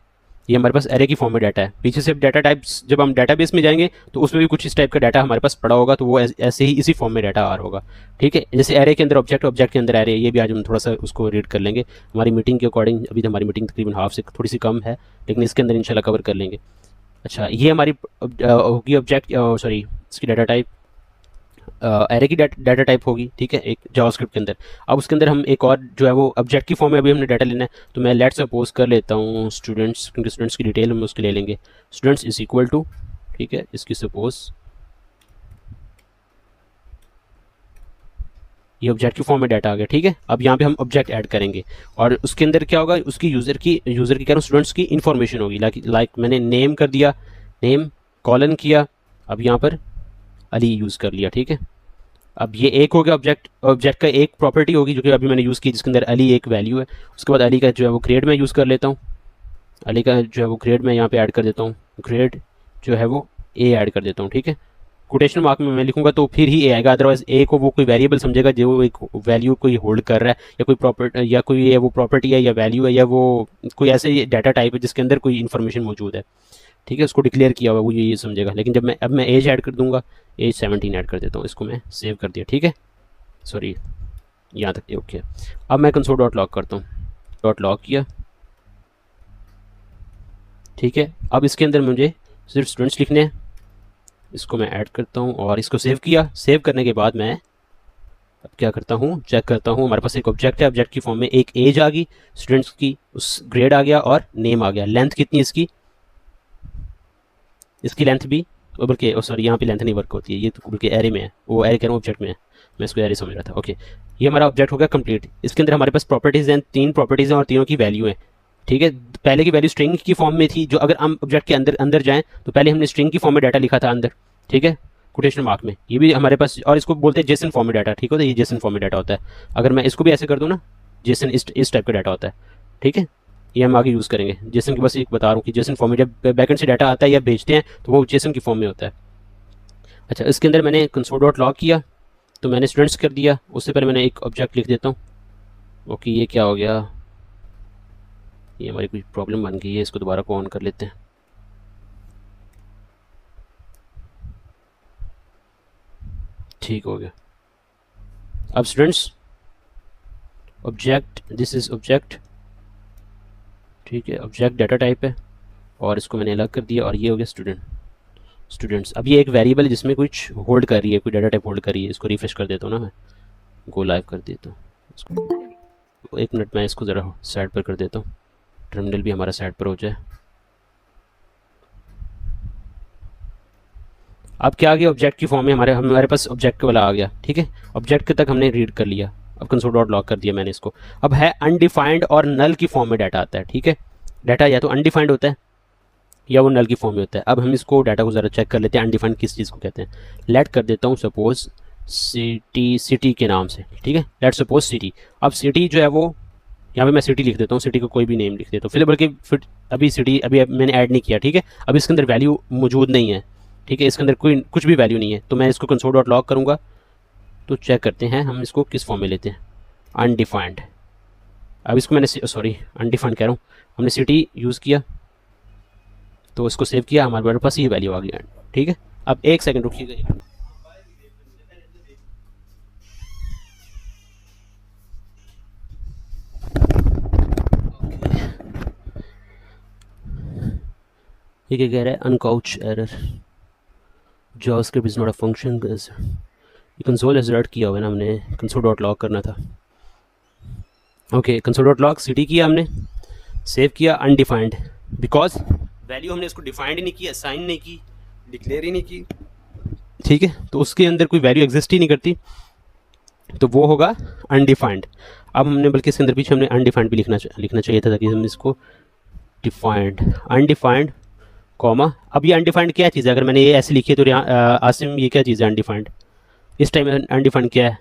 ये हमारे पास एरे की फॉर्म में डाटा है। पीछे से डाटा टाइप्स जब हम डाटाबेस में जाएंगे तो उसमें भी कुछ इस टाइप का डाटा हमारे पास पड़ा होगा, तो वो ऐसे ही इसी फॉर्म में डाटा आ रहा होगा। ठीक है, जैसे एरे के अंदर ऑब्जेक्ट, ऑब्जेक्ट के अंदर एरे, ये भी आज हम थोड़ा सा उसको रीड कर लेंगे हमारी मीटिंग के अकॉर्डिंग। अभी तो हमारी मीटिंग तकरीबन हाफ से थोड़ी सी कम है, लेकिन इसके अंदर इंशाल्लाह कवर कर लेंगे। अच्छा, ये हमारी होगी ऑब्जेक्ट, सॉरी इसकी डाटा टाइप, एरे की डाटा टाइप होगी। ठीक है, एक जावास्क्रिप्ट के अंदर। अब उसके अंदर हम एक और जो है वो ऑब्जेक्ट की फॉर्म में अभी हमने डाटा लेना है, तो मैं लेट सपोज कर लेता हूँ स्टूडेंट्स, क्योंकि स्टूडेंट्स की डिटेल हम उसके ले लेंगे। स्टूडेंट्स इज इक्वल टू, ठीक है, इसकी सपोज ये ऑब्जेक्ट की फॉर्म में डाटा आ गया। ठीक है, अब यहाँ पे हम ऑब्जेक्ट ऐड करेंगे और उसके अंदर क्या होगा, उसकी यूज़र की कह रहा हूँ स्टूडेंट्स की इन्फॉर्मेशन होगी। लाइक मैंने नेम कर दिया, नेम कॉलन किया, अब यहाँ पर अली यूज़ कर लिया। ठीक है, अब ये एक हो गया ऑब्जेक्ट, ऑब्जेक्ट का एक प्रॉपर्टी होगी जो कि अभी मैंने यूज़ की, जिसके अंदर अली एक वैल्यू है। उसके बाद अली का जो है वो ग्रेड में यूज़ कर लेता हूँ, अली का जो है वो ग्रेड में यहाँ पे ऐड कर देता हूँ, ग्रेड जो है वो ए ऐड कर देता हूँ। ठीक है, कोटेशन मार्क में मैं लिखूंगा तो फिर ही ए आएगा, अदरवाइज ए को वो कोई वेरिएबल समझेगा जो एक वैल्यू कोई होल्ड कर रहा है, या कोई प्रॉपर्टी, या कोई ये वो प्रॉपर्टी है या वैल्यू है, या वो कोई ऐसे डाटा टाइप है जिसके अंदर कोई इन्फॉर्मेशन मौजूद है। ठीक है, उसको डिक्लेयर किया हुआ वो ये समझेगा। लेकिन जब मैं अब मैं एज ऐड कर दूंगा, एज 17 ऐड कर देता हूँ, इसको मैं सेव कर दिया। ठीक है, सॉरी यहाँ तक ओके। अब मैं कंसोल डॉट लॉग करता हूँ, डॉट लॉग किया। ठीक है, अब इसके अंदर मुझे सिर्फ स्टूडेंट्स लिखने हैं, इसको मैं ऐड करता हूँ और इसको सेव किया। सेव करने के बाद मैं अब क्या करता हूँ, चेक करता हूँ, हमारे पास एक ऑब्जेक्ट है, ऑब्जेक्ट की फॉर्म में एक एज आ गई स्टूडेंट्स की, उस ग्रेड आ गया और नेम आ गया। लेंथ कितनी इसकी, इसकी लेंथ भी, बल्कि सॉरी यहाँ पे लेंथ नहीं वर्क होती है, ये तो बल्कि एरे में है, वो एरे कह रहा हूँ ऑब्जेक्ट में है, मैं इसको एरे समझ रहा था। ओके, ये हमारा ऑब्जेक्ट हो गया कंप्लीट। इसके अंदर हमारे पास प्रॉपर्टीज़ हैं, 3 प्रॉपर्टीज़ हैं और तीनों की वैल्यू है। ठीक है, पहले की वैल्यू स्ट्रिंग की फॉर्म में थी, जो अगर हम ऑब्जेक्ट के अंदर अंदर जाएँ तो पहले हमने स्ट्रिंग की फॉर्म में डाटा लिखा था अंदर। ठीक है, कोटेशन मार्क में, ये भी हमारे पास, और इसको बोलते हैं जेसन फॉर्म में डाटा। ठीक होता है, ये जेसन फॉर्म में डाटा होता है। अगर मैं इसको भी ऐसे कर दूँ ना, जेसन इस टाइप का डाटा होता है। ठीक है, ये हम आगे यूज़ करेंगे। जेसन की बस एक बता रहा हूँ कि जेसन फॉर्म में जब बैकेंड से डाटा आता है या भेजते हैं तो वो जेसन की फॉर्म में होता है। अच्छा, इसके अंदर मैंने कंसोल डॉट लॉग किया तो मैंने स्टूडेंट्स कर दिया, उससे पहले मैंने एक ऑब्जेक्ट लिख देता हूँ। ओके, ये क्या हो गया, ये हमारी कुछ प्रॉब्लम बन गई है, इसको दोबारा को ऑन कर लेते हैं। ठीक हो गया। अब students object, this is object. ठीक है, ऑब्जेक्ट डाटा टाइप है और इसको मैंने अलग कर दिया और ये हो गया स्टूडेंट, स्टूडेंट्स। अब ये एक वेरिएबल है जिसमें कुछ होल्ड कर रही है, कोई डाटा टाइप होल्ड कर रही है। इसको रिफ्रेश कर देता हूँ ना, मैं गो लाइव कर देता हूँ इसको। 1 मिनट, मैं इसको ज़रा साइड पर कर देता हूँ, टर्मिनल भी हमारा साइड पर हो जाए। अब क्या आ गया, ऑब्जेक्ट की फॉर्म में हमारे पास ऑब्जेक्ट वाला आ गया। ठीक है, ऑब्जेक्ट तक हमने रीड कर लिया। अब कंसोल डॉट लॉग कर दिया मैंने इसको। अब है अनडिफाइंड और नल की फॉर्म में डाटा आता है। ठीक है, डाटा या तो अनडिफाइंड होता है या वो नल की फॉर्म में होता है। अब हम इसको डाटा को ज़रा चेक कर लेते हैं अनडिफाइंड किस चीज़ को कहते हैं। लेट कर देता हूँ सपोज सिटी के नाम से, ठीक है, लेट सपोज सिटी। अब सिटी जो है वो यहाँ पे मैं सिटी लिख देता हूँ, सिटी को कोई भी नेम लिख देता हूँ, फिर बल्कि फिर अभी सिटी अभी मैंने ऐड नहीं किया, ठीक है, अब इसके अंदर वैल्यू मौजूद नहीं है, ठीक है, इसके अंदर कोई कुछ भी वैल्यू नहीं है। तो मैं इसको कंसोल डॉट लॉग करूँगा तो चेक करते हैं हम इसको किस फॉर्म में लेते हैं, अनडिफाइंड। अब इसको मैंने सॉरी अनडिफाइंड कह रहा हूँ, हमने सिटी यूज़ किया तो इसको सेव किया, हमारे पास ये वैल्यू आ गई, ठीक है। अब एक सेकंड रुकिएगा। ये क्या कह रहा है, अनकाउच error, JavaScript is not a function. ये कंसोल एजर्ट किया हुआ है ना हमने, कंसोल डॉट लॉग करना था। Okay, console dot log city किया हमने, सेव किया, अनडिफाइंड, बिकॉज वैल्यू हमने इसको डिफाइंड ही नहीं की, असाइन नहीं की, डिक्लेयर ही नहीं की, ठीक है, तो उसके अंदर कोई वैल्यू एग्जिस्ट ही नहीं करती, तो वो होगा अनडिफाइंड। अब हमने बल्कि इसके अंदर पीछे हमने अनडिफाइंड भी लिखना चाहिए था, ताकि हम इसको डिफाइंड अनडिफाइंड कॉमा। अब ये अनडिफाइंड क्या चीज़ है, अगर मैंने ये ऐसे लिखी है तो यहाँ आसिम ये क्या चीज़ है अनडिफाइंड, इस टाइम अनडिफाइंड क्या है?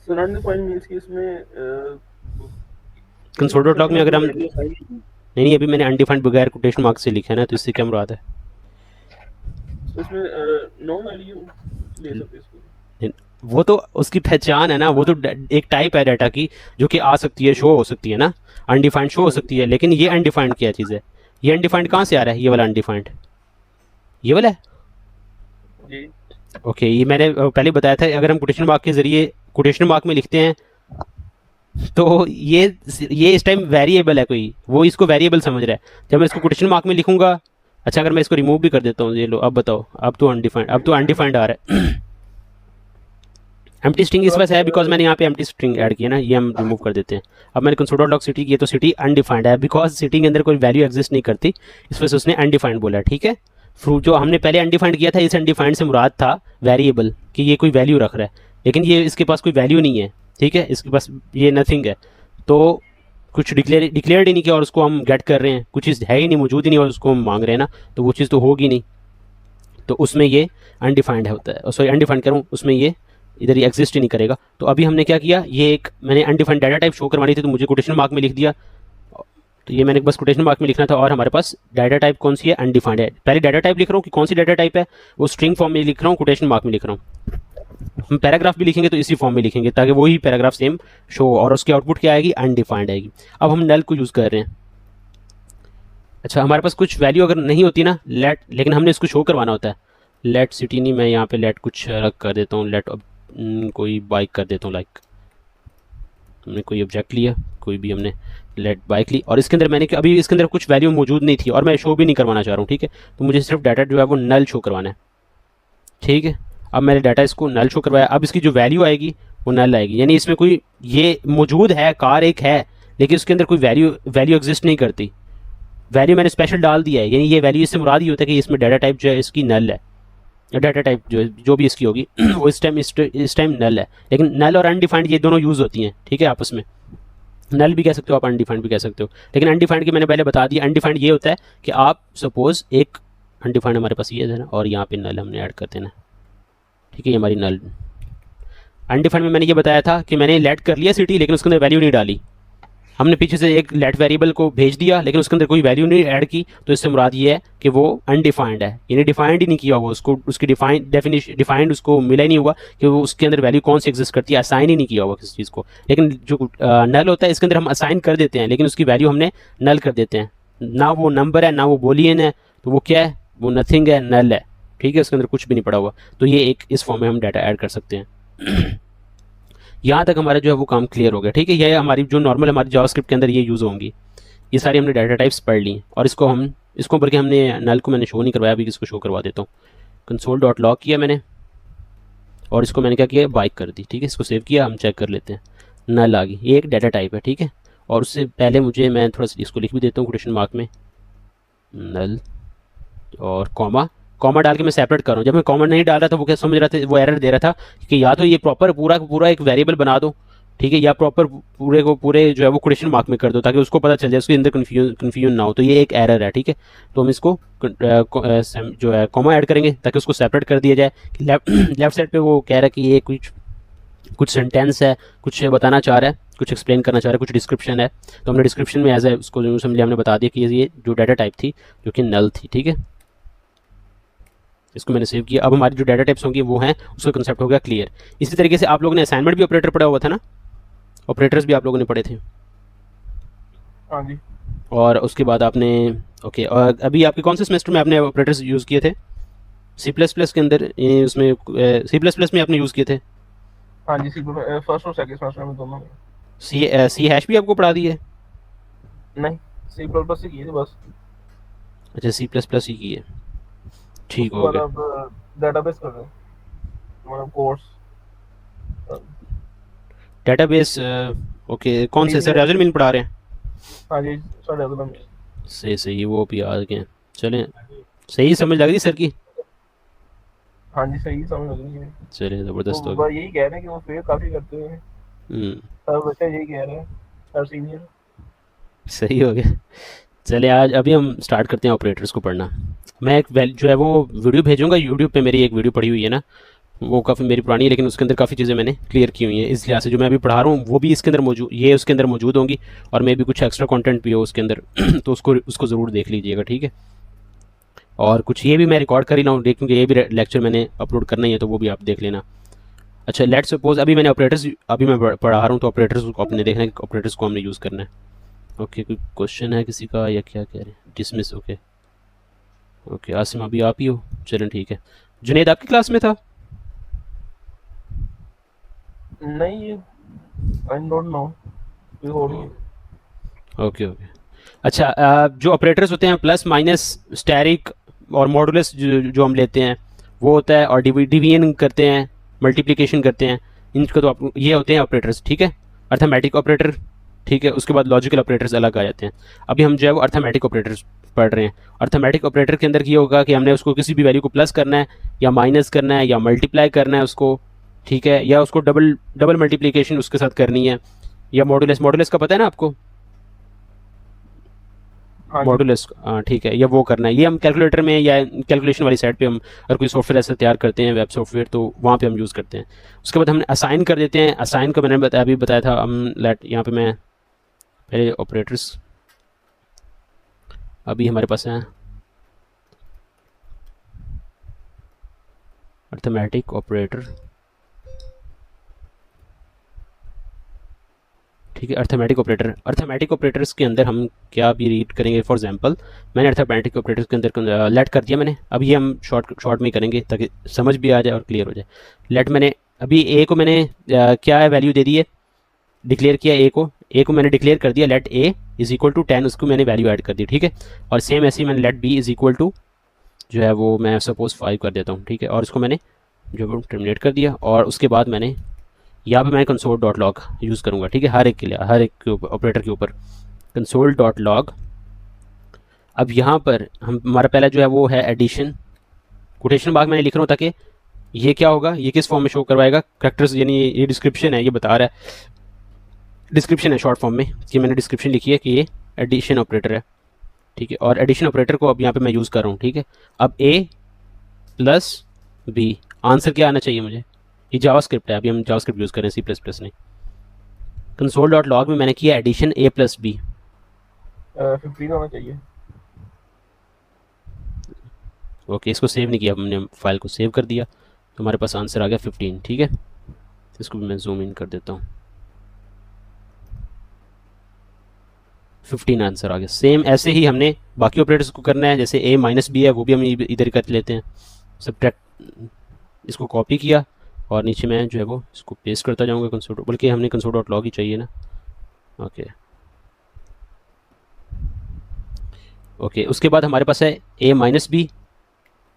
सराउंडिंग पॉइंट मींस कि इसमें कंसोल डॉट लॉग में अगर हम नहीं अभी मैंने अनडिफाइंड बगैर कोटेशन मार्क से लिखा है ना, तो इससे क्या मुराद है? इसमें नो वैल्यू ले सकते इसको, वो तो उसकी पहचान है ना, वो तो एक टाइप है डाटा की जो कि आ सकती है, शो हो सकती है ना, अनडिफाइंड शो हो सकती है। लेकिन ये अनडिफाइंड क्या चीज़ है? ये अनडिफाइंड कहाँ से आ रहा है? ये वाला अनडिफाइंड, ये वाला है। जी ओके, ये मैंने पहले बताया था, अगर हम कोटेशन मार्क के जरिए कोटेशन मार्क में लिखते हैं तो ये इस टाइम वेरिएबल है कोई, वो इसको वेरिएबल समझ रहा है। जब मैं इसको कोटेशन मार्क में लिखूंगा, अच्छा अगर मैं इसको रिमूव भी कर देता हूँ, ये लो, अब बताओ, अब तो अनडिफाइंड आ रहा है। एम्प्टी स्ट्रिंग इस वजह से है बिकॉज मैंने यहाँ पे एम्प्टी स्ट्रिंग ऐड किया ना, ये हम रिमूव कर देते हैं। अब मैंने कंसोल डॉट लॉग सिटी की, तो सिटी अनडिफाइंड है बिकॉज सिटी के अंदर कोई वैल्यू एग्जिस्ट नहीं करती, इस वजह से उसने अनडिफाइंड बोला, ठीक है। फ्रू जो हमने पहले अनडिफाइंड किया था, इस अनडिफाइंड से मुराद था वेरिएबल, कि ये कोई वैल्यू रख रहा है, लेकिन ये इसके पास कोई वैल्यू नहीं है, ठीक है, इसके पास ये नथिंग है, तो कुछ डिक्लेयर्ड ही नहीं किया और उसको हम गेट कर रहे हैं, कुछ चीज़ है ही नहीं, मौजूद ही नहीं, और उसको हम मांग रहे हैं ना, तो वो चीज़ तो होगी नहीं, तो उसमें ये अनडिफाइंड होता है, सॉरी अनडिफाइंड करूँ, उसमें ये इधर ये एग्जिस्ट ही नहीं करेगा। तो अभी हमने क्या किया, ये एक मैंने अनडिफाइंड डाटा टाइप शो करवानी थी, तो मुझे कोटेशन मार्क में लिख दिया, तो ये मैंने बस कोटेशन मार्क में लिखना था, और हमारे पास डाटा टाइप कौन सी है, अनडिफाइंड है। पहले डाटा टाइप लिख रहा हूँ कि कौन सी डाटा टाइप है, वो स्ट्रिंग फॉर्म में लिख रहा हूँ, कोटेशन मार्क में लिख रहा हूँ। हम पैराग्राफ भी लिखेंगे तो इसी फॉर्म में लिखेंगे, ताकि वही पैराग्राफ सेम शो, और उसकी आउटपुट क्या आएगी, अनडिफाइंड आएगी। अब हम नल को यूज़ कर रहे हैं। अच्छा, हमारे पास कुछ वैल्यू अगर नहीं होती ना, लेट, लेकिन हमने इसको शो करवाना होता है, लेट सिटी नहीं, मैं यहाँ पे लेट कुछ रख कर देता हूँ, लेट कोई बाइक कर देता हूँ, लाइक हमने कोई ऑब्जेक्ट लिया, कोई भी हमने लेट बाइक ली, और इसके अंदर मैंने अभी इसके अंदर कुछ वैल्यू मौजूद नहीं थी, और मैं शो भी नहीं करवाना चाह रहा हूँ, ठीक है, तो मुझे सिर्फ डाटा जो है वो नल शो करवाना है, ठीक है। अब मैंने डाटा इसको नल शो करवाया, अब इसकी जो वैल्यू आएगी वो नल आएगी, यानी इसमें कोई ये मौजूद है, कार एक है, लेकिन उसके अंदर कोई वैल्यू एग्जिस्ट नहीं करती, वैल्यू मैंने स्पेशल डाल दिया है, यानी ये वैल्यू इससे मुराद ही होता है कि इसमें डाटा टाइप जो है इसकी नल है, डाटा टाइप जो भी इसकी होगी वो इस टाइम नल है। लेकिन नल और अनडिफाइंड ये दोनों यूज़ होती हैं, ठीक है, आपस में, नल भी कह सकते हो आप, अनडिफाइंड भी कह सकते हो, लेकिन अनडिफाइंड की मैंने पहले बता दिया। अनडिफाइंड ये होता है कि आप सपोज एक अनडिफाइंड हमारे पास ये है ना, और यहाँ पे नल हमने ऐड कर देना, ठीक है, ये हमारी नल। अनडिफाइंड में मैंने ये बताया था कि मैंने लेट कर लिया सिटी, लेकिन उसके अंदर वैल्यू नहीं डाली, हमने पीछे से एक लेट वेरिएबल को भेज दिया, लेकिन उसके अंदर कोई वैल्यू नहीं ऐड की, तो इससे मुराद ये है कि वो अनडिफाइंड है, यानी डिफाइंड ही नहीं किया हुआ, उसको उसकी डिफाइंड उसको मिला ही नहीं हुआ कि वो उसके अंदर वैल्यू कौन सी एग्जिस्ट करती है, असाइन ही नहीं किया हुआ किसी चीज़ को। लेकिन जो नल होता है, इसके अंदर हम असाइन कर देते हैं, लेकिन उसकी वैल्यू हमने नल कर देते हैं, ना वो नंबर है ना वो बोलियन है, तो वो क्या है, वो नथिंग है, नल है, ठीक है, उसके अंदर कुछ भी नहीं पड़ा हुआ। तो ये एक इस फॉर्म में हम डाटा ऐड कर सकते हैं। यहाँ तक हमारा जो है वो काम क्लियर हो गया, ठीक है। ये हमारी जो नॉर्मल हमारी जावास्क्रिप्ट के अंदर ये यूज़ होंगी, ये सारी हमने डाटा टाइप्स पढ़ ली, और इसको बल्कि हमने नल को मैंने शो नहीं करवाया, अभी इसको शो करवा देता हूँ। कंसोल डॉट लॉग किया मैंने, और इसको मैंने क्या किया, बाइक कर दी, ठीक है, इसको सेव किया, हम चेक कर लेते हैं, नल आ गई, ये एक डाटा टाइप है, ठीक है। और उससे पहले मैं थोड़ा सा इसको लिख भी देता हूँ कोटेशन मार्क में, नल और कॉमा डाल के मैं सेपरेट कर रहा हूँ। जब मैं कॉमा नहीं डाल रहा था, वो क्या समझ रहा था, वो एरर दे रहा था कि या तो ये प्रॉपर पूरा पूरा एक वेरिएबल बना दो, ठीक है, या प्रॉपर पूरे को पूरे जो है वो क्वेश्चन मार्क में कर दो ताकि उसको पता चल जाए, उसके अंदर कन्फ्यूजन ना हो। तो ये एक एरर है, ठीक है। तो हम इसको जो है कॉमा ऐड करेंगे ताकि उसको सेपरेट कर दिया जाए कि लेफ्ट लेफ्ट साइड पे वो कह रहा है कि ये कुछ कुछ सेंटेंस है, कुछ बताना चाह रहा है, कुछ एक्सप्लेन करना चाह रहा है, कुछ डिस्क्रिप्शन है। तो हमने डिस्क्रिप्शन में एज ए उसको जो समझ लिया, हमने बता दिया कि ये जो डाटा टाइप थी जो कि नल थी, ठीक है। इसको मैंने सेव किया। अब हमारी जो डाटा टाइप्स होंगी वो हैं, उसका कंसेप्ट हो गया क्लियर। इसी तरीके से आप लोगों ने असाइनमेंट भी ऑपरेटर पढ़ा हुआ था ना, ऑपरेटर्स भी आप लोगों ने पढ़े थे। हाँ जी। और उसके बाद आपने ओके, और अभी आपके कौन से सेमेस्टर में आपने ऑपरेटर्स यूज़ किए थे? सी प्लस प्लस के अंदर उसमें सी प्लस प्लस में आपने यूज़ किए थे? हाँ जी, फर्स्ट और सेकंड सेमेस्टर में दोनों में। सी हैश भी आपको पढ़ा दी है? नहीं, सी प्लस प्लस ही की थी बस। अच्छा, सी प्लस प्लस ही की है, ठीक उसके हो बाद गया। अब डेटाबेस कर रहे हैं, मतलब कोर्स डेटाबेस, ओके, कौन से सर डीबीएम। राजन मीन पढ़ा रहे हैं? हाँ जी, साढ़े अदब में। सही सही, वो भी आ गए। चलें, सही समझ लग रही सर की। हाँ जी, सही समझ लग रही है। चलिए, वो ज़बरदस्त हो गया। यही कह रहे हैं कि वो फेल काफी करते हैं। हम्म, सब बच्चे यही कह रहे हैं, सर सीनियर। सही हो गया। चलिए, आज अभी हम स्टार्ट करते हैं ऑपरेटर्स को पढ़ना। मैं एक जो है वो वीडियो भेजूंगा यूट्यूब पे, मेरी एक वीडियो पड़ी हुई है ना, वो काफ़ी मेरी पुरानी है, लेकिन उसके अंदर काफ़ी चीज़ें मैंने क्लियर की हुई हैं। इस लिहाज से जो मैं अभी पढ़ा रहा हूँ वो भी इसके अंदर मौजूद, ये उसके अंदर मौजूद होंगी, और मे भी कुछ एक्स्ट्रा कंटेंट भी हो उसके अंदर तो उसको उसको ज़रूर देख लीजिएगा, ठीक है। और कुछ ये भी मैं रिकॉर्ड कर ही रहा हूँ, क्योंकि ये भी लेक्चर मैंने अपलोड करना ही है, तो वो भी आप देख लेना। अच्छा, लेट सपोज अभी मैंने ऑपरेटर्स, अभी मैं पढ़ा रहा हूँ, तो ऑपरेटर्स को आपने देखना है कि ऑपरेटर्स को हमने यूज़ करना है। ओके, कोई क्वेश्चन है किसी का या क्या कह रहे हैं? Dismiss, okay. ओके, आसिम अभी आप ही हो, चलें ठीक है। जुनेद आपकी क्लास में था? नहीं, आई डोंट नो, कोई हो रही है। Okay okay. अच्छा, जो ऑपरेटर्स होते हैं प्लस माइनस स्टैरिक और मॉडुलस जो हम लेते हैं वो होता है, और डिवीजन करते हैं, मल्टीप्लिकेशन करते हैं, इनका तो आप ये होते हैं ऑपरेटर्स, ठीक है। अर्थमेटिक ऑपरेटर, ठीक है। उसके बाद लॉजिकल ऑपरेटर्स अलग आ जाते हैं। अभी हम जो है वो अर्थमेटिक ऑपरेटर्स पढ़ रहे हैं। अर्थमेटिक ऑपरेटर के अंदर ये होगा कि हमने उसको किसी भी वैल्यू को प्लस करना है या माइनस करना है या मल्टीप्लाई करना है उसको, ठीक है, या उसको डबल डबल मल्टीप्लिकेशन उसके साथ करनी है, या मॉडुलस, मॉडुलस का पता है ना आपको? हाँ जी। मॉडुलस, ठीक है, ये वो करना है। ये हम कैलकुलेटर में या कैलकुलेशन वाली साइड पे हम अगर कोई सॉफ्टवेयर ऐसा तैयार करते हैं, वेब सॉफ्टवेयर, तो वहाँ पे हम यूज़ करते हैं। उसके बाद हमने असाइन कर देते हैं। असाइन का मैंने अभी बताया था। हम लेट यहाँ पे मैं पहले ऑपरेटर्स अभी हमारे पास हैं, अर्थमेटिक ऑपरेटर, ठीक है। अर्थमेटिक ऑपरेटर, अर्थमेटिक ऑपरेटर्स के अंदर हम क्या भी रीड करेंगे। फॉर एग्जांपल, मैंने अर्थमेटिक ऑपरेटर्स के अंदर लेट कर दिया मैंने। अभी हम शॉर्ट में ही करेंगे ताकि समझ भी आ जाए और क्लियर हो जाए। लेट मैंने अभी ए को मैंने क्या है वैल्यू दे दी है, डिक्लेयर किया ए को मैंने डिक्लेयर कर दिया, let a is equal to 10, उसको मैंने वैल्यू ऐड कर दी, ठीक है। और सेम ऐसे ही मैंने let b is equal to जो है वो मैं सपोज 5 कर देता हूँ, ठीक है। और इसको मैंने जो है टर्मिनेट कर दिया, और उसके बाद मैंने यहाँ पे मैं कंसोल डॉट लॉग यूज़ करूँगा, ठीक है, हर एक के लिए, हर एक के ऊपर, ऑपरेटर के ऊपर कंसोल डॉट लॉग। अब यहाँ पर हम हमारा पहला जो है वो है एडिशन। कोटेशन मार्क मैंने लिख रहा हूँ ताकि ये क्या होगा, ये किस फॉर्म में शो करवाएगा, करेक्टर्स, यानी ये डिस्क्रिप्शन है, ये बता रहा है, डिस्क्रिप्शन है शॉर्ट फॉर्म में, कि मैंने डिस्क्रिप्शन लिखी है कि ये एडिशन ऑपरेटर है, ठीक है। और एडिशन ऑपरेटर को अब यहाँ पे मैं यूज़ कर रहा हूँ, ठीक है। अब ए प्लस बी, आंसर क्या आना चाहिए मुझे? ये जावास्क्रिप्ट है, अभी हम जावास्क्रिप्ट यूज़ करें, सी प्लस प्लस नहीं। कंसोल डॉट लॉग में मैंने किया एडिशन ए प्लस बी। 15 होना चाहिए। ओके, इसको सेव नहीं किया हमने, फाइल को सेव कर दिया, तो हमारे पास आंसर आ गया 15, ठीक है। इसको भी मैं जूम इन कर देता हूँ, 15 आंसर आ गया। सेम ऐसे ही हमने बाकी ऑपरेटर्स को करना है, जैसे ए माइनस बी है वो भी हम इधर कर लेते हैं, सब्ट्रैक्ट, इसको कॉपी किया और नीचे मैं जो है वो इसको पेस्ट करता जाऊँगा कंसोल, बल्कि हमने कंसोल डॉट लॉग ही चाहिए ना। ओके ओके, उसके बाद हमारे पास है ए माइनस बी,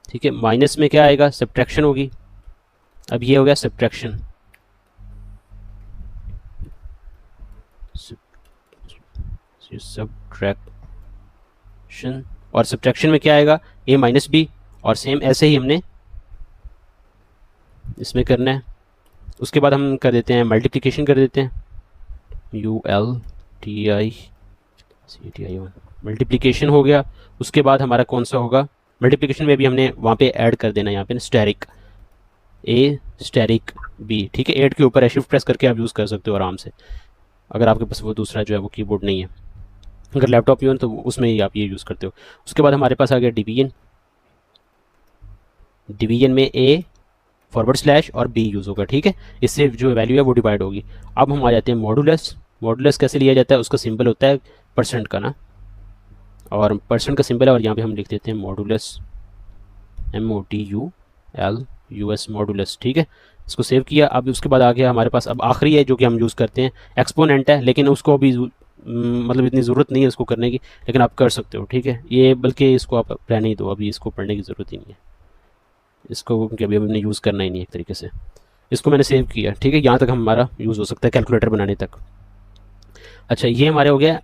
ठीक है। माइनस में क्या आएगा, सब्ट्रैक्शन होगी। अब ये हो गया सब्ट्रैक्शन, सब्ट्रैक्शन, और सब्ट्रैक्शन में क्या आएगा, ए माइनस बी, और सेम ऐसे ही हमने इसमें करना है। उसके बाद हम कर देते हैं मल्टीप्लिकेशन कर देते हैं, MULTICTI1 मल्टीप्लिकेशन हो गया। उसके बाद हमारा कौन सा होगा, मल्टीप्लिकेशन में भी हमने वहाँ पे ऐड कर देना, यहाँ पे स्टेरिक ए स्टेरिक बी, ठीक है। ऐड के ऊपर है, शिफ्ट प्रेस करके आप यूज़ कर सकते हो आराम से, अगर आपके पास वो दूसरा जो है वो कीबोर्ड नहीं है। अगर लैपटॉप यूँ तो उसमें ही आप ये यूज़ करते हो। उसके बाद हमारे पास आ गया डिवीजन। डिवीजन में ए फॉरवर्ड स्लैश और बी यूज़ होगा, ठीक है। इससे जो वैल्यू है वो डिवाइड होगी। अब हम आ जाते हैं मॉडुलस। मॉडुलस कैसे लिया जाता है, उसका सिंबल होता है परसेंट का ना, और परसेंट का सिंबल है, और यहाँ पे हम लिख देते हैं मॉडुलस, MODULUS मॉडुलस, ठीक है। इसको सेव किया। अब उसके बाद आ गया हमारे पास, अब आखिरी है जो कि हम यूज़ करते हैं, एक्सपोनेंट है, लेकिन उसको अभी मतलब इतनी ज़रूरत नहीं है उसको करने की, लेकिन आप कर सकते हो, ठीक है। ये बल्कि इसको आप रहने ही दो, अभी इसको पढ़ने की ज़रूरत ही नहीं है इसको, क्योंकि अभी हमने यूज़ करना ही नहीं है एक तरीके से। इसको मैंने सेव किया, ठीक है। यहाँ तक हमारा यूज़ हो सकता है कैलकुलेटर बनाने तक। अच्छा, ये हमारे हो गया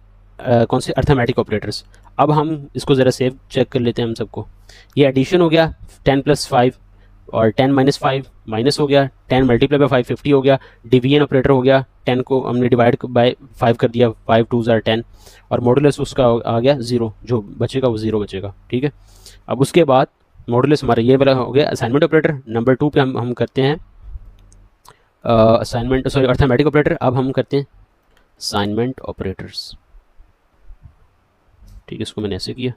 कौन से अर्थमेटिक ऑपरेटर्स। अब हम इसको ज़रा सेव चेक कर लेते हैं हम सबको। ये एडिशन हो गया 10+5, और 10-5 माइनस हो गया, 10 मल्टीप्लाई बाई 5 50 हो गया। डिवीजन ऑपरेटर हो गया, 10 को हमने डिवाइड बाय 5 कर दिया, 5 2 ज़ार 10, और मॉडुलस उसका आ गया 0, जो बचेगा वो 0 बचेगा, ठीक है। अब उसके बाद मॉडुलस हमारा ये वाला हो गया असाइनमेंट ऑपरेटर। नंबर 2 पे हम करते हैं असाइनमेंट, सॉरी अर्थमेटिक ऑपरेटर। अब हम करते हैं असाइनमेंट ऑपरेटर्स, ठीक है। इसको मैंने ऐसे किया।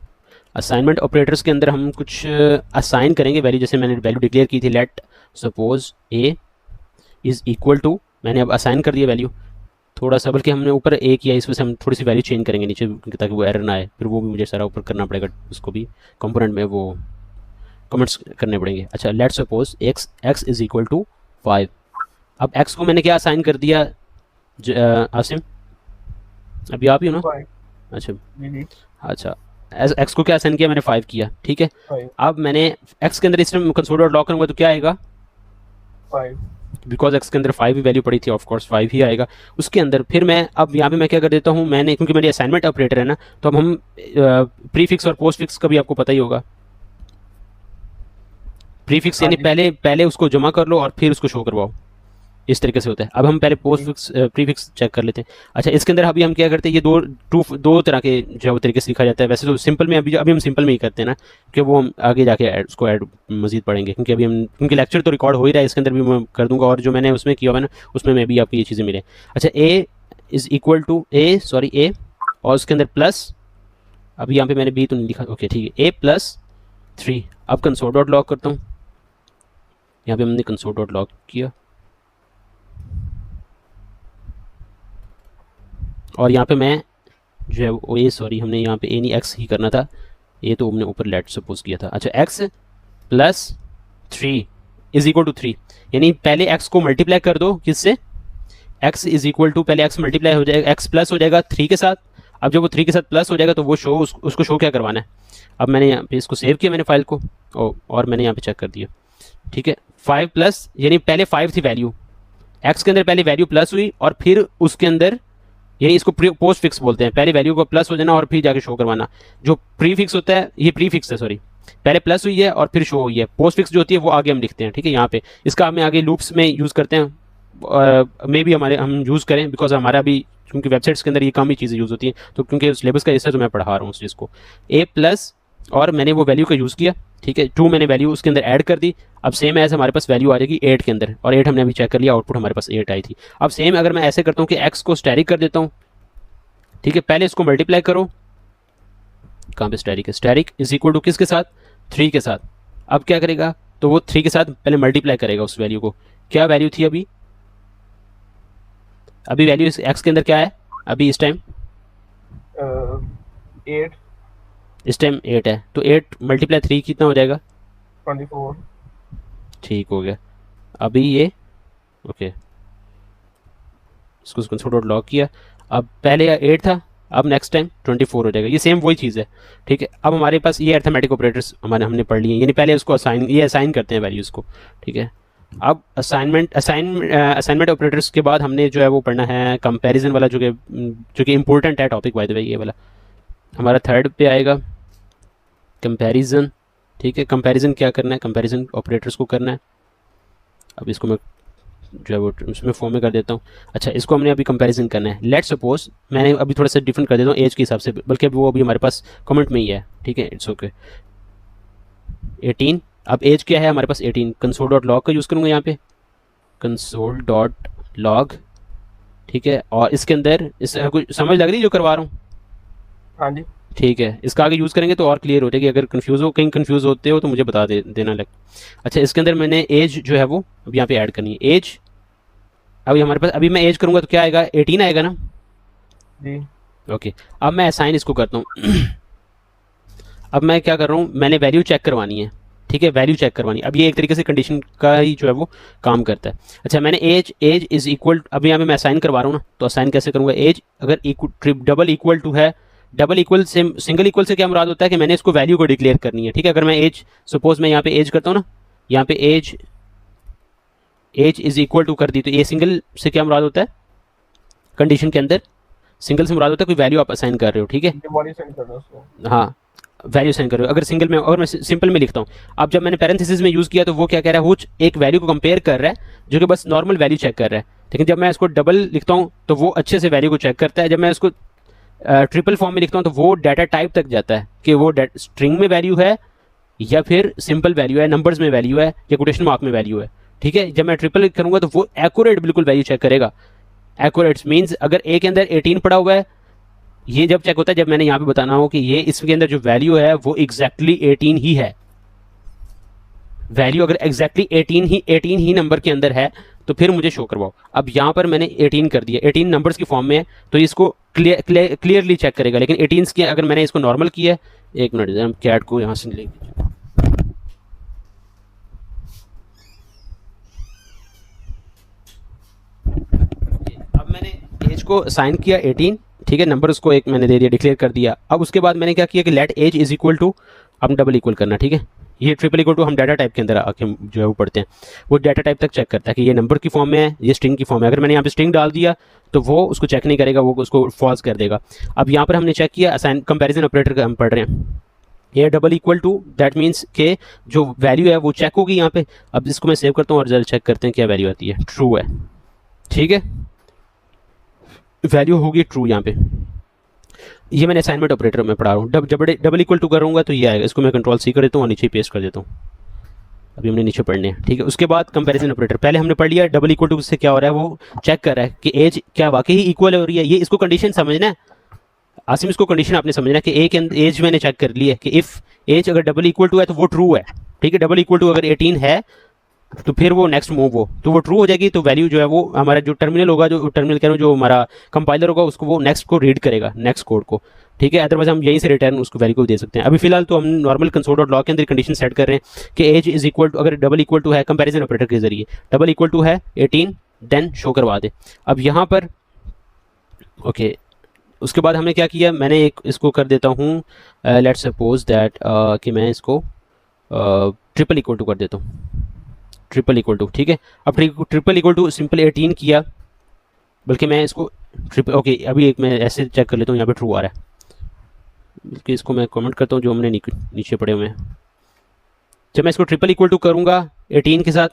असाइनमेंट ऑपरेटर्स के अंदर हम कुछ असाइन करेंगे वैल्यू, जैसे मैंने वैल्यू डिक्लेयर की थी, let suppose a is equal to, मैंने अब असाइन कर दिया वैल्यू थोड़ा सा, बल्कि हमने ऊपर ए किया, इस वजह से हम थोड़ी सी वैल्यू चेंज करेंगे नीचे, ताकि वो एरर ना आए, फिर वो भी मुझे सारा ऊपर करना पड़ेगा, उसको भी कंपोनेंट में वो कमेंट्स करने पड़ेंगे। अच्छा, let suppose x is equal to 5। अब एक्स को मैंने क्या असाइन कर दिया, आसिम, अभी आप ही हो ना? 5 अच्छा जी अच्छा, एक्स को क्या असाइन किया मैंने, 5 किया, ठीक है। 5 अब मैंने एक्स के अंदर इस टाइम कंसोल डॉट लॉग करूँगा तो क्या आएगा, 5 बिकॉज एक्स के अंदर 5 ही वैल्यू पड़ी थी, ऑफ कोर्स 5 ही आएगा उसके अंदर। फिर मैं अब यहाँ पे मैं क्या कर देता हूँ, मैंने क्योंकि मेरी असाइनमेंट ऑपरेटर है ना, तो अब हम प्रीफिक्स और पोस्ट फिक्स का भी आपको पता ही होगा। प्रीफिक्स हाँ यानी जी पहले पहले उसको जमा कर लो और फिर उसको शो करवाओ, इस तरीके से होता है। अब हम पहले पोस्ट जी फिक्स प्रीफिक्स चेक कर लेते हैं। अच्छा, इसके अंदर अभी हम क्या करते हैं, ये दो तरह के जो है वो तरीके से लिखा जाता है। वैसे तो सिंपल में अभी अभी हम सिंपल में ही करते हैं ना, क्योंकि वो हम आगे जाके उसको ऐड मजीद पढ़ेंगे, क्योंकि अभी हम, क्योंकि लेक्चर तो रिकॉर्ड हो ही रहा है, इसके अंदर भी मैं कर दूंगा, और जो मैंने उसमें किया हुआ है ना, उसमें मैं भी आपको ये चीज़ें मिले। अच्छा, ए इज़ इक्वल टू ए और उसके अंदर प्लस, अभी यहाँ पे मैंने बी तो नहीं लिखा, ओके ठीक है, A+3। अब कंसोल डॉट लॉग करता हूँ, यहाँ पे हमने कंसोल डॉट लॉग किया, और यहाँ पे मैं जो है वो ए, सॉरी हमने यहाँ पे ए नहीं एक्स ही करना था, ये तो हमने ऊपर लेट सपोज किया था। अच्छा, x+3 इज इक्वल टू 3, यानी पहले x को मल्टीप्लाई कर दो किससे, x इज इक्वल टू, पहले x मल्टीप्लाई हो जाएगा, x प्लस हो जाएगा 3 के साथ। अब जब वो 3 के साथ प्लस हो जाएगा तो वो शो उसको शो क्या करवाना है। अब मैंने यहाँ पे इसको सेव किया मैंने फाइल को, और मैंने यहाँ पे चेक कर दिया, ठीक है। 5 प्लस यानी पहले 5 थी वैल्यू, x के अंदर पहले वैल्यू प्लस हुई, और फिर उसके अंदर, यही इसको पोस्ट फिक्स बोलते हैं, पहले वैल्यू को प्लस हो जाना और फिर जाके शो करवाना। जो प्री फिक्स होता है, ये प्री फिक्स है, सॉरी, पहले प्लस हुई है और फिर शो हुई है। पोस्ट फिक्स जो होती है वो आगे हम लिखते हैं, ठीक है। यहाँ पे इसका हमें आगे लूप्स में यूज़ करते हैं, मे भी हमारे हम यूज़ करें, बिकॉज हमारा भी क्योंकि वेबसाइट्स के अंदर ये कम ही चीज़ें यूज़ होती हैं, तो क्योंकि सिलेबस का हिस्सा तो मैं पढ़ा रहा हूँ उस चीज़ को। A+, और मैंने वो वैल्यू का यूज़ किया, ठीक है। 2 मैंने वैल्यू उसके अंदर ऐड कर दी। अब सेम एज हमारे पास वैल्यू आ जाएगी 8 के अंदर, और 8 हमने अभी चेक कर लिया, आउटपुट हमारे पास 8 आई थी। अब सेम अगर मैं ऐसे करता हूँ कि x को स्टैरिक कर देता हूँ, ठीक है, पहले इसको मल्टीप्लाई करो, कहाँ पे स्टैरिक है, स्टैरिक इज इक्वल टू किसके साथ, 3 के साथ। अब क्या करेगा, तो वो 3 के साथ पहले मल्टीप्लाई करेगा उस वैल्यू को। क्या वैल्यू थी अभी, अभी वैल्यू इस एक्स के अंदर क्या है, अभी इस टाइम 8 8 है, तो 8 मल्टीप्लाई 3 कितना हो जाएगा, 24 ठीक हो गया। अभी ये ओके, इसको कंसोल डॉट लॉग किया। अब पहले 8 था, अब नेक्स्ट टाइम 24 हो जाएगा, ये सेम वही चीज़ है, ठीक है। अब हमारे पास ये अर्थमेटिक ऑपरेटर्स हमने पढ़ लिए, यानी पहले उसको असाइन करते हैं वैल्यूज़ को, ठीक है। अब असाइनमेंट ऑपरेटर्स के बाद हमने जो है वो पढ़ना है कंपैरिजन वाला, जो कि इंपॉर्टेंट है टॉपिक, बाय द वे ये वाला हमारा थर्ड पे आएगा, कंपैरिजन, ठीक है। कंपैरिजन क्या करना है, कंपैरिजन ऑपरेटर्स को करना है। अब इसको मैं जो है वो उसमें फॉर्म में कर देता हूँ। अच्छा, इसको हमने अभी कंपैरिजन करना है। लेट सपोज मैंने अभी थोड़ा सा डिफरेंट कर देता हूँ एज के हिसाब से, बल्कि अभी वो अभी हमारे पास कमेंट में ही है, ठीक है, इट्स ओके। 18, अब एज क्या है हमारे पास 18, कंसोल डॉट लॉग का यूज़ करूँगा यहाँ पे, कंसोल डॉट लॉग, ठीक है। और इसके अंदर इस कुछ समझ लग रही है जो करवा रहा हूँ? हाँ जी। ठीक है, इसका आगे यूज़ करेंगे तो और क्लियर हो जाएगी। अगर कंफ्यूज हो, कहीं कंफ्यूज होते हो तो मुझे बता देना लग। अच्छा, इसके अंदर मैंने एज जो है वो अब यहाँ पे ऐड करनी है। एज अभी हमारे पास, अभी मैं एज करूँगा तो क्या आएगा, 18 आएगा ना। जी। ओके, अब मैं असाइन इसको करता हूँ। अब मैं क्या कर रहा हूँ, मैंने वैल्यू चेक करवानी है, ठीक है, वैल्यू चेक करवानी। अब ये एक तरीके से कंडीशन का ही जो है वो काम करता है। अच्छा, मैंने एज एज इज इक्वल, अभी यहाँ पे मैं असाइन करवा रहा हूँ ना, तो असाइन कैसे करूँगा, एज अगर डबल इक्वल टू है, डबल इक्वल से सिंगल इक्वल से क्या मुराद होता है कि मैंने इसको वैल्यू को डिक्लेयर करनी है, ठीक है। अगर मैं एज, सपोज मैं यहाँ पे एज करता हूँ ना, यहाँ पे age age is equal to कर दी, तो ये सिंगल से क्या मुराद होता है, कंडीशन के अंदर सिंगल से मुराद होता है कोई वैल्यू आप असाइन कर रहे हो, ठीक है। ये बॉडी सेंड कर दो उसको। हाँ, वैल्यू साइन कर रहे हो। अगर सिंगल में, अगर मैं सिंपल में लिखता हूँ, अब जब मैंने पैरेंथेसिस में यूज़ किया तो वो क्या कह रहा है, वो एक वैल्यू को कंपेयर कर रहा है जो कि बस नॉर्मल वैल्यू चेक कर रहा है। लेकिन जब मैं इसको डबल लिखता हूँ तो वो अच्छे से वैल्यू को चेक करता है। जब मैं इसको ट्रिपल फॉर्म में लिखता हूँ तो वो डाटा टाइप तक जाता है कि वो स्ट्रिंग में वैल्यू है या फिर सिंपल वैल्यू है, नंबर्स में वैल्यू है या कोटेशन मार्क में वैल्यू है, ठीक है। जब मैं ट्रिपल करूँगा तो वो एक्यूरेट बिल्कुल वैल्यू चेक करेगा। एक्यूरेट मीन्स अगर ए के अंदर 18 पड़ा हुआ है, ये जब चेक होता है जब मैंने यहाँ पे बताना हो कि ये इसके अंदर जो वैल्यू है वो एग्जैक्टली 18 ही है। वैल्यू अगर एग्जैक्टली 18 ही नंबर के अंदर है तो फिर मुझे शो करवाओ। अब यहाँ पर मैंने 18 कर दिया, 18 नंबर्स की फॉर्म में है तो इसको क्लियरली चेक करेगा। लेकिन 18 के अगर मैंने इसको नॉर्मल किया है, एक मिनट हम कैट को यहाँ से ले, अब मैंने एज को साइन किया 18, ठीक है, नंबर उसको एक मैंने दे दिया, डिक्लेयर कर दिया। अब उसके बाद मैंने क्या किया कि let age is equal to, अब डबल इक्वल करना, ठीक है। ये ट्रिपल इक्वल टू हम डाटा टाइप के अंदर आके जो है वो पढ़ते हैं, वो डाटा टाइप तक चेक करता है कि ये नंबर की फॉर्म में है, ये स्ट्रिंग की फॉर्म है। अगर मैंने यहाँ पे स्ट्रिंग डाल दिया तो वो उसको चेक नहीं करेगा, वो उसको फॉल्स कर देगा। अब यहाँ पर हमने चेक किया, असाइन कंपेरिजन ऑपरेटर का हम पढ़ रहे हैं, ये double equal to that means के जो वैल्यू है वो चेक होगी यहाँ पे। अब इसको मैं सेव करता हूँ और रिजल्ट चेक करते हैं क्या वैल्यू आती है, ट्रू है, ठीक है, वैल्यू होगी ट्रू यहाँ पे। ये मैंने असाइनमेंट ऑपरेटर में पढ़ा रहा हूँ। डबल इक्वल टू करूँगा तो ये आएगा, इसको मैं कंट्रोल सी कर देता हूँ और नीचे पेस्ट कर देता हूँ। अभी हमने नीचे पढ़ने हैं, ठीक है। उसके बाद कंपैरिजन ऑपरेटर, पहले हमने पढ़ लिया डबल इक्वल टू से क्या हो रहा है, वो चेक कर रहा है कि एज क्या वाकई ही इक्वल हो रही है। ये इसको कंडीशन समझना है आसिम, इसको कंडीशन आपने समझना है कि ए के एज मैंने चेक कर ली है कि इफ एज अगर डबल इक्वल टू है तो वो ट्रू है, ठीक है। डबल इक्वल टू अगर 18 है तो फिर वो नेक्स्ट मूव हो तो वो ट्रू हो जाएगी, तो वैल्यू जो है वो हमारा जो टर्मिनल होगा, जो टर्मिनल कह रहा हूँ जो हमारा कंपाइलर होगा उसको वो नेक्स्ट को रीड करेगा, नेक्स्ट कोड को, ठीक है। अदरवाइज हम यहीं से रिटर्न उसको वैल्यू को दे सकते हैं। अभी फिलहाल तो हम नॉर्मल कंसोल डॉट लॉग के अंदर कंडीशन सेट कर रहे हैं कि एज इज इक्वल टू, अगर डबल इक्वल टू है कंपैरिजन ऑपरेटर के जरिए डबल इक्वल टू है 18 देन शो करवा दे। अब यहाँ पर ओके, उसके बाद हमने क्या किया, मैंने एक इसको कर देता हूँ, लेट्स सपोज दैट कि मैं इसको ट्रिपल इक्वल टू कर देता हूँ, ट्रिपल इक्वल टू, ठीक है। अब ट्रिपल इक्वल टू सिंपल 18 किया, बल्कि मैं इसको ट्रिपल, ओके अभी एक मैं ऐसे चेक कर लेता हूँ, यहाँ पे ट्रू आ रहा है, बल्कि इसको मैं कमेंट करता हूँ जो हमने नीचे पड़े हुए हैं। जब मैं इसको ट्रिपल इक्वल टू करूँगा 18 के साथ,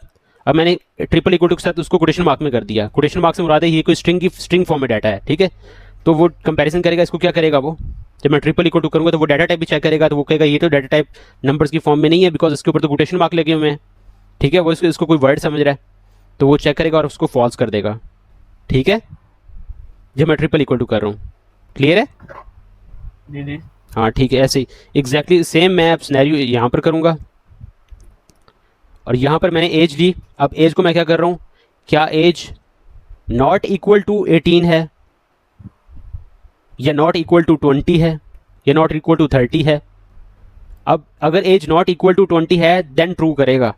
अब मैंने ट्रिपल इक्वल टू के साथ उसको कोटेशन मार्क में कर दिया, कोटेशन मार्क से मुराद है ये कोई स्ट्रिंग फॉर्म में डाटा है, ठीक है। तो वो कंपैरिजन करेगा, इसको क्या करेगा वो, जब मैं ट्रिपल इक्वल टू करूँगा तो वो डाटा टाइप भी चेक करेगा, तो वो कहेगा ये तो डाटा टाइप नंबर्स की फॉर्म में नहीं है बिकॉज इसके ऊपर तो कोटेशन मार्क लगे हुए हैं, ठीक है। वो इसको कोई वर्ड समझ रहा है तो वो चेक करेगा और उसको फॉल्स कर देगा, ठीक है, जब मैं ट्रिपल इक्वल टू कर रहा हूँ। क्लियर है? जी जी। हाँ ठीक है, ऐसे ही एग्जैक्टली सेम मैं अब सिनेरियो यहाँ पर करूँगा और यहाँ पर मैंने एज दी। अब एज को मैं क्या कर रहा हूँ, क्या एज नॉट इक्वल टू 18 है या नॉट इक्वल टू 20 है या नॉट इक्वल टू 30 है। अब अगर एज नॉट इक्वल टू 20 है देन ट्रू करेगा,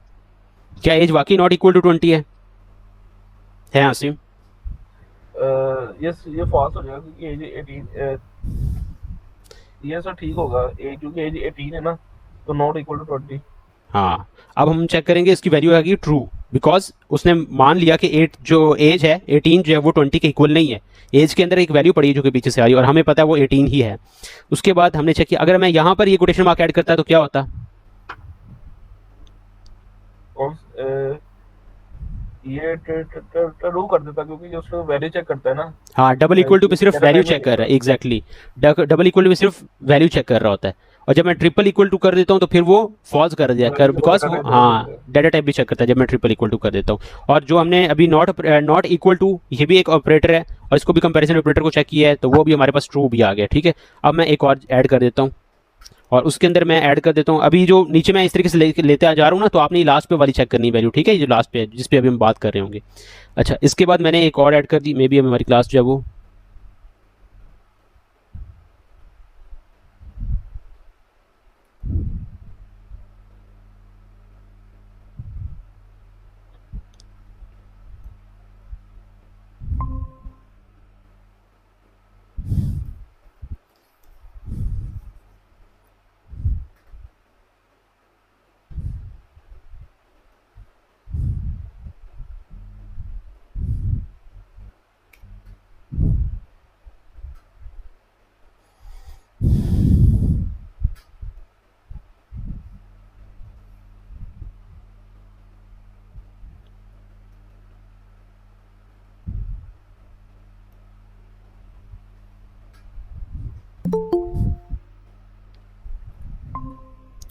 क्या एज वाकई नॉट इक्वल टू 20 है आसिम? यस, ये फॉल्स हो जाएगा क्योंकि एज 18, ये सर ठीक होगा, एज क्योंकि एज 18 है ना, तो नॉट इक्वल टू 20। हाँ, अब हम चेक करेंगे इसकी वैल्यू आएगी ट्रू, बिकॉज उसने मान लिया कि एट जो एज है 18 जो है वो 20 के इक्वल नहीं है। एज के अंदर एक वैल्यू पड़ी है जो कि पीछे से आई और हमें पता है वो 18 ही है। उसके बाद हमने चेक किया, अगर मैं यहाँ पर ये कोटेशन मार्क ऐड करता तो क्या होता, ये ट्रू कर देता क्योंकि जो उसमें वैल्यू चेक करता है ना, हाँ, डबल इक्वल टू पे सिर्फ डेटा वैल्यू टाइप में चेक कर रहा है, एग्जैक्टली डबल इक्वल टू पे सिर्फ वैल्यू चेक कर रहा होता है। और जब मैं ट्रिपल इक्वल टू कर देता हूँ तो फिर वो फॉल्स कर दिया कर, वैल्यू को बिकॉज डेटा वो टाइप में हाँ देखता है। डाटा टाइप भी चेक करता है जब मैं ट्रिपल इक्वल टू कर देता हूँ। और जो हमने अभी नॉट इक्वल टू, ये भी एक ऑपरेटर है और इसको भी कंपैरिजन ऑपरेटर को चेक किया है तो वो भी हमारे पास ट्रू भी आ गया। ठीक है, अब मैं एक और ऐड कर देता हूँ और उसके अंदर मैं ऐड कर देता हूँ। अभी जो नीचे मैं इस तरीके से लेते आ जा रहा हूँ ना, तो आपने लास्ट पे वाली चेक करनी वैल्यू, ठीक है, ये जो लास्ट पे है जिस पे अभी हम बात कर रहे होंगे। अच्छा, इसके बाद मैंने एक और ऐड कर दी, मे बी अब हमारी क्लास जो है वो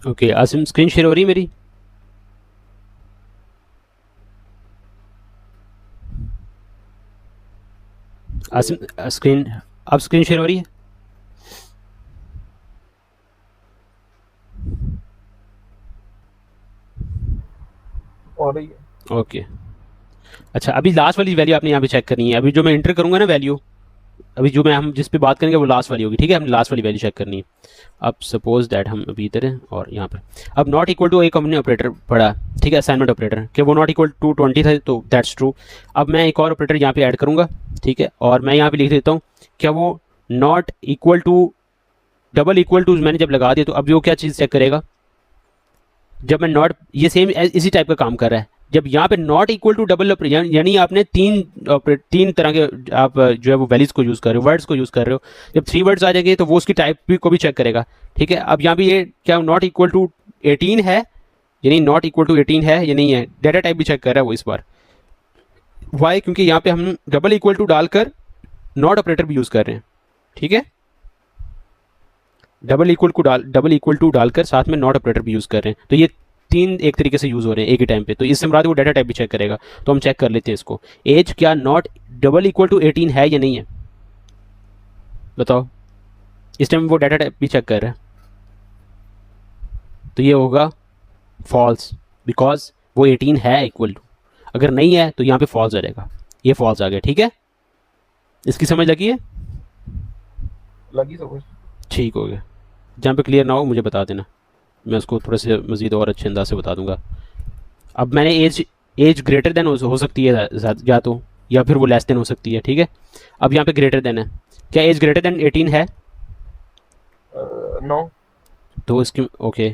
ओके। आसिम, स्क्रीन शेयर हो रही है मेरी? आसिम, स्क्रीन, अब स्क्रीन शेयर हो रही है? और ये ओके। अच्छा, अभी लास्ट वाली वैल्यू आपने यहाँ पे चेक करनी है। अभी जो मैं इंटर करूंगा ना वैल्यू, अभी जो मैं हम जिस पे बात करेंगे वो लास्ट वाली होगी। ठीक है, हमने लास्ट वाली वैल्यू चेक करनी है। अब सपोज दैट हम अभी इधर हैं और यहाँ पर अब नॉट इक्वल टू एक हमने ऑपरेटर पढ़ा, ठीक है, असाइनमेंट ऑपरेटर, कि वो नॉट इक्वल टू 20 था, तो दैट्स ट्रू। अब मैं एक और ऑपरेटर यहाँ पे ऐड करूँगा, ठीक है, और मैं यहाँ पे लिख देता हूँ क्या वो not equal to double equal to मैंने जब लगा दिया तो अब वो क्या चीज़ चेक करेगा, जब मैं नॉट, ये सेम इसी टाइप का काम कर रहा है। जब यहाँ पे नॉट इक्वल टू डबल, यानी आपने तीन तरह के आप जो है वो वैल्यूज को यूज़ कर रहे हो, वर्ड्स को यूज़ कर रहे हो। जब 3 वर्ड्स आ जाएंगे तो वो उसकी टाइप भी को भी चेक करेगा। ठीक है, अब यहाँ पे ये क्या नॉट इक्वल टू 18 है, यानी नॉट इक्वल टू 18 है या नहीं है, डेटा टाइप भी चेक कर रहा है वो इस बार। वाई, क्योंकि यहाँ पे हम डबल इक्वल टू डालकर नॉट ऑपरेटर भी यूज़ कर रहे हैं। ठीक है, डबल इक्वल टू डालकर साथ में नॉट ऑपरेटर भी यूज़ कर रहे हैं, तो ये तीन एक तरीके से यूज़ हो रहे हैं एक ही टाइम पे। तो इससे मुराद वो डाटा टाइप भी चेक करेगा। तो हम चेक कर लेते हैं इसको, एज क्या नॉट डबल इक्वल टू 18 है या नहीं है, बताओ। इस टाइम वो डाटा टाइप भी चेक कर रहा है, तो ये होगा फॉल्स, बिकॉज वो 18 है इक्वल टू। अगर नहीं है तो यहाँ पे फॉल्स आ जाएगा, ये फॉल्स आ गया। ठीक है, इसकी समझ लगी है? लगी समझ। ठीक हो गया। जहाँ पे क्लियर ना हो मुझे बता देना, मैं उसको थोड़े से मज़ीद और अच्छे अंदाज से बता दूंगा। अब मैंने एज एज ग्रेटर देन हो सकती है या तो, या फिर वो लेस देन हो सकती है। ठीक है, अब यहाँ पे ग्रेटर देन है, क्या एज ग्रेटर देन 18 है? नो। तो इसकी ओके,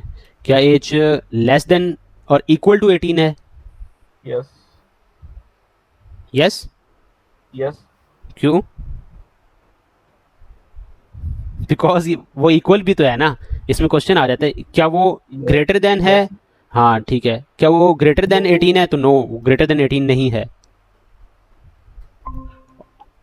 क्या एज लेस देन और इक्वल टू 18 है? यस। यस। यस। क्यों? बिकॉज वो इक्वल भी तो है ना, इसमें क्वेश्चन आ जाता है क्या वो ग्रेटर देन है। यस। हाँ ठीक है, क्या वो ग्रेटर देन 18 है? तो नो, ग्रेटर देन 18 नहीं है।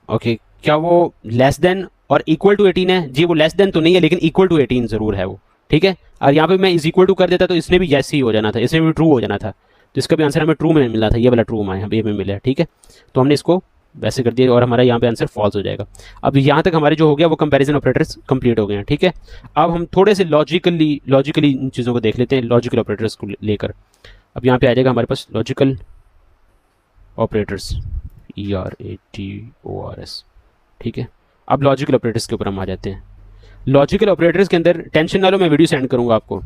ओके, क्या वो लेस देन और इक्वल टू 18 है? जी वो लेस देन तो नहीं है लेकिन इक्वल टू 18 जरूर है वो। ठीक है, और यहाँ पे मैं इज इक्वल टू कर देता तो इसने भी यस ही हो जाना था, इसमें भी ट्रू हो जाना था। तो इसका भी आंसर हमें ट्रू में मिला था, ये वाला ट्रू हमारे यहाँ पे में मिला है। ठीक है, तो हमने इसको वैसे कर दिया और हमारा यहाँ पे आंसर फॉल्स हो जाएगा। अब यहाँ तक हमारे जो हो गया वो कंपैरिजन ऑपरेटर्स कंप्लीट हो गए हैं। ठीक है, अब हम थोड़े से लॉजिकली इन चीज़ों को देख लेते हैं, लॉजिकल ऑपरेटर्स को लेकर। अब यहाँ पे आ जाएगा हमारे पास लॉजिकल ऑपरेटर्स, ERATORS। ठीक है, अब लॉजिकल ऑपरेटर्स के ऊपर हम आ जाते हैं। लॉजिकल ऑपरेटर्स के अंदर टेंशन ना लो, मैं वीडियो सेंड करूंगा आपको,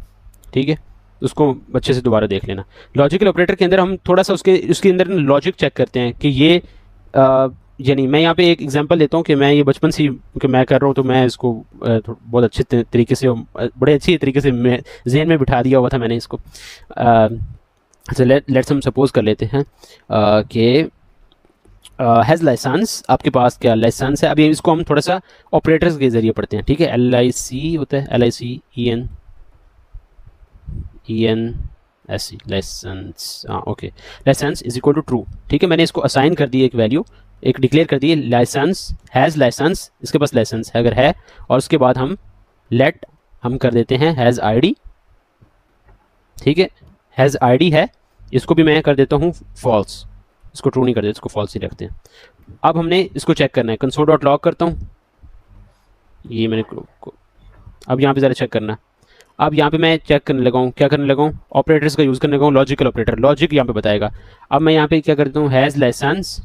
ठीक है, उसको अच्छे से दोबारा देख लेना। लॉजिकल ऑपरेटर के अंदर हम थोड़ा सा उसके अंदर लॉजिक चेक करते हैं कि ये यानी मैं यहाँ पे एक एग्जांपल देता हूँ कि मैं ये बचपन से कि मैं कर रहा हूँ, तो मैं इसको बहुत अच्छे तरीके से बड़े अच्छी तरीके से मैं जहन में बिठा दिया हुआ था मैंने इसको। अच्छा, लेट्स हम सपोज कर लेते हैं कि हैज़ लाइसेंस, आपके पास क्या लाइसेंस है। अभी इसको हम थोड़ा सा ऑपरेटर्स के जरिए पढ़ते हैं। ठीक है, LIC होता है, LIC EN ऐसी लाइसेंस, हाँ okay, license is equal to true. ठीक है, मैंने इसको असाइन कर दी एक वैल्यू, एक डिक्लेयर कर दी है लाइसेंस हैज़ लाइसेंस, इसके पास लाइसेंस है अगर है, और उसके बाद हम लेट हम कर देते हैं हैज़ आईडी। ठीक है, हैज़ आईडी है, इसको भी मैं कर देता हूँ फॉल्स, इसको ट्रू नहीं कर देते, इसको फॉल्स ही रखते हैं। अब हमने इसको चेक करना है, कंसोल डॉट लॉग करता हूँ, ये मैंने अब यहाँ पे ज़रा चेक करना। अब यहाँ पे मैं चेक करने लगा हूँ, क्या करने लगा हूँ, ऑपरेटर्स का यूज़ करने लगा हूँ, लॉजिकल ऑपरेटर, लॉजिक यहाँ पे बताएगा। अब मैं यहाँ पे क्या करता हूँ, हैज़ लाइसेंस,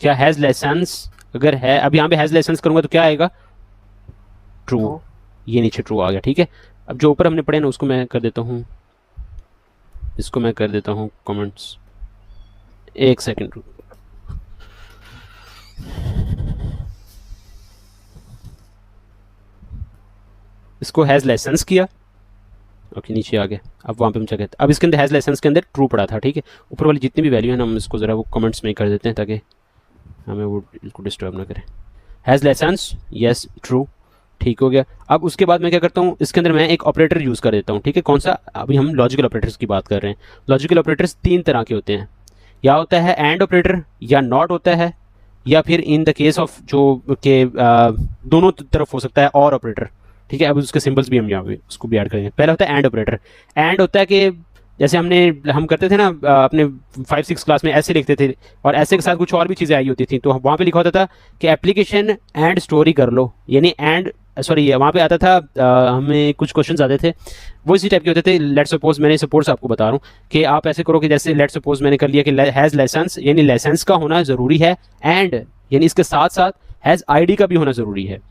क्या हैज़ लाइसेंस अगर है, अब यहाँ पे हैज़ लाइसेंस करूँगा तो क्या आएगा, ट्रू, ये नीचे ट्रू आ गया। ठीक है, अब जो ऊपर हमने पढ़े ना उसको मैं कर देता हूँ, इसको मैं कर देता हूँ कमेंट्स, एक सेकेंड, इसको हैज़ लाइसेंस किया, ओके नीचे आ गया। अब वहाँ पे हम क्या कहते हैं, अब इसके अंदर हैज़ लाइसेंस के अंदर ट्रू पड़ा था। ठीक है, ऊपर वाली जितनी भी वैल्यू है ना हम इसको ज़रा वो कमेंट्स में ही कर देते हैं ताकि हमें वो इसको डिस्टर्ब ना करें। हैज़ लाइसेंस, यस ट्रू, ठीक हो गया। अब उसके बाद मैं क्या करता हूँ, इसके अंदर मैं एक ऑपरेटर यूज़ कर देता हूँ। ठीक है, कौन सा, अभी हम लॉजिकल ऑपरेटर्स की बात कर रहे हैं। लॉजिकल ऑपरेटर्स तीन तरह के होते हैं, या होता है एंड ऑपरेटर, या नॉट होता है, या फिर इन द केस ऑफ जो के दोनों तरफ हो सकता है और ऑपरेटर। ठीक है, अब उसके सिंबल्स भी हम यहाँ पे उसको भी ऐड करेंगे। पहला होता है एंड ऑपरेटर। एंड होता है कि जैसे हम करते थे ना अपने 5-6 क्लास में ऐसे लिखते थे, और ऐसे के साथ कुछ और भी चीज़ें आई होती थी, तो वहाँ पे लिखा होता था कि एप्लीकेशन एंड स्टोरी कर लो, यानी एंड सॉरी वहाँ पे आता था हमें कुछ क्वेश्चन आते थे वो इसी टाइप के होते थे। लेट सपोज, मैंने सपोज आपको बता रहा हूँ कि आप ऐसे करो कि जैसे लेट सपोज मैंने कर लिया कि हैज़ लाइसेंस, यानी लाइसेंस का होना ज़रूरी है, एंड यानी इसके साथ साथ हैज़ आईडी का भी होना ज़रूरी है।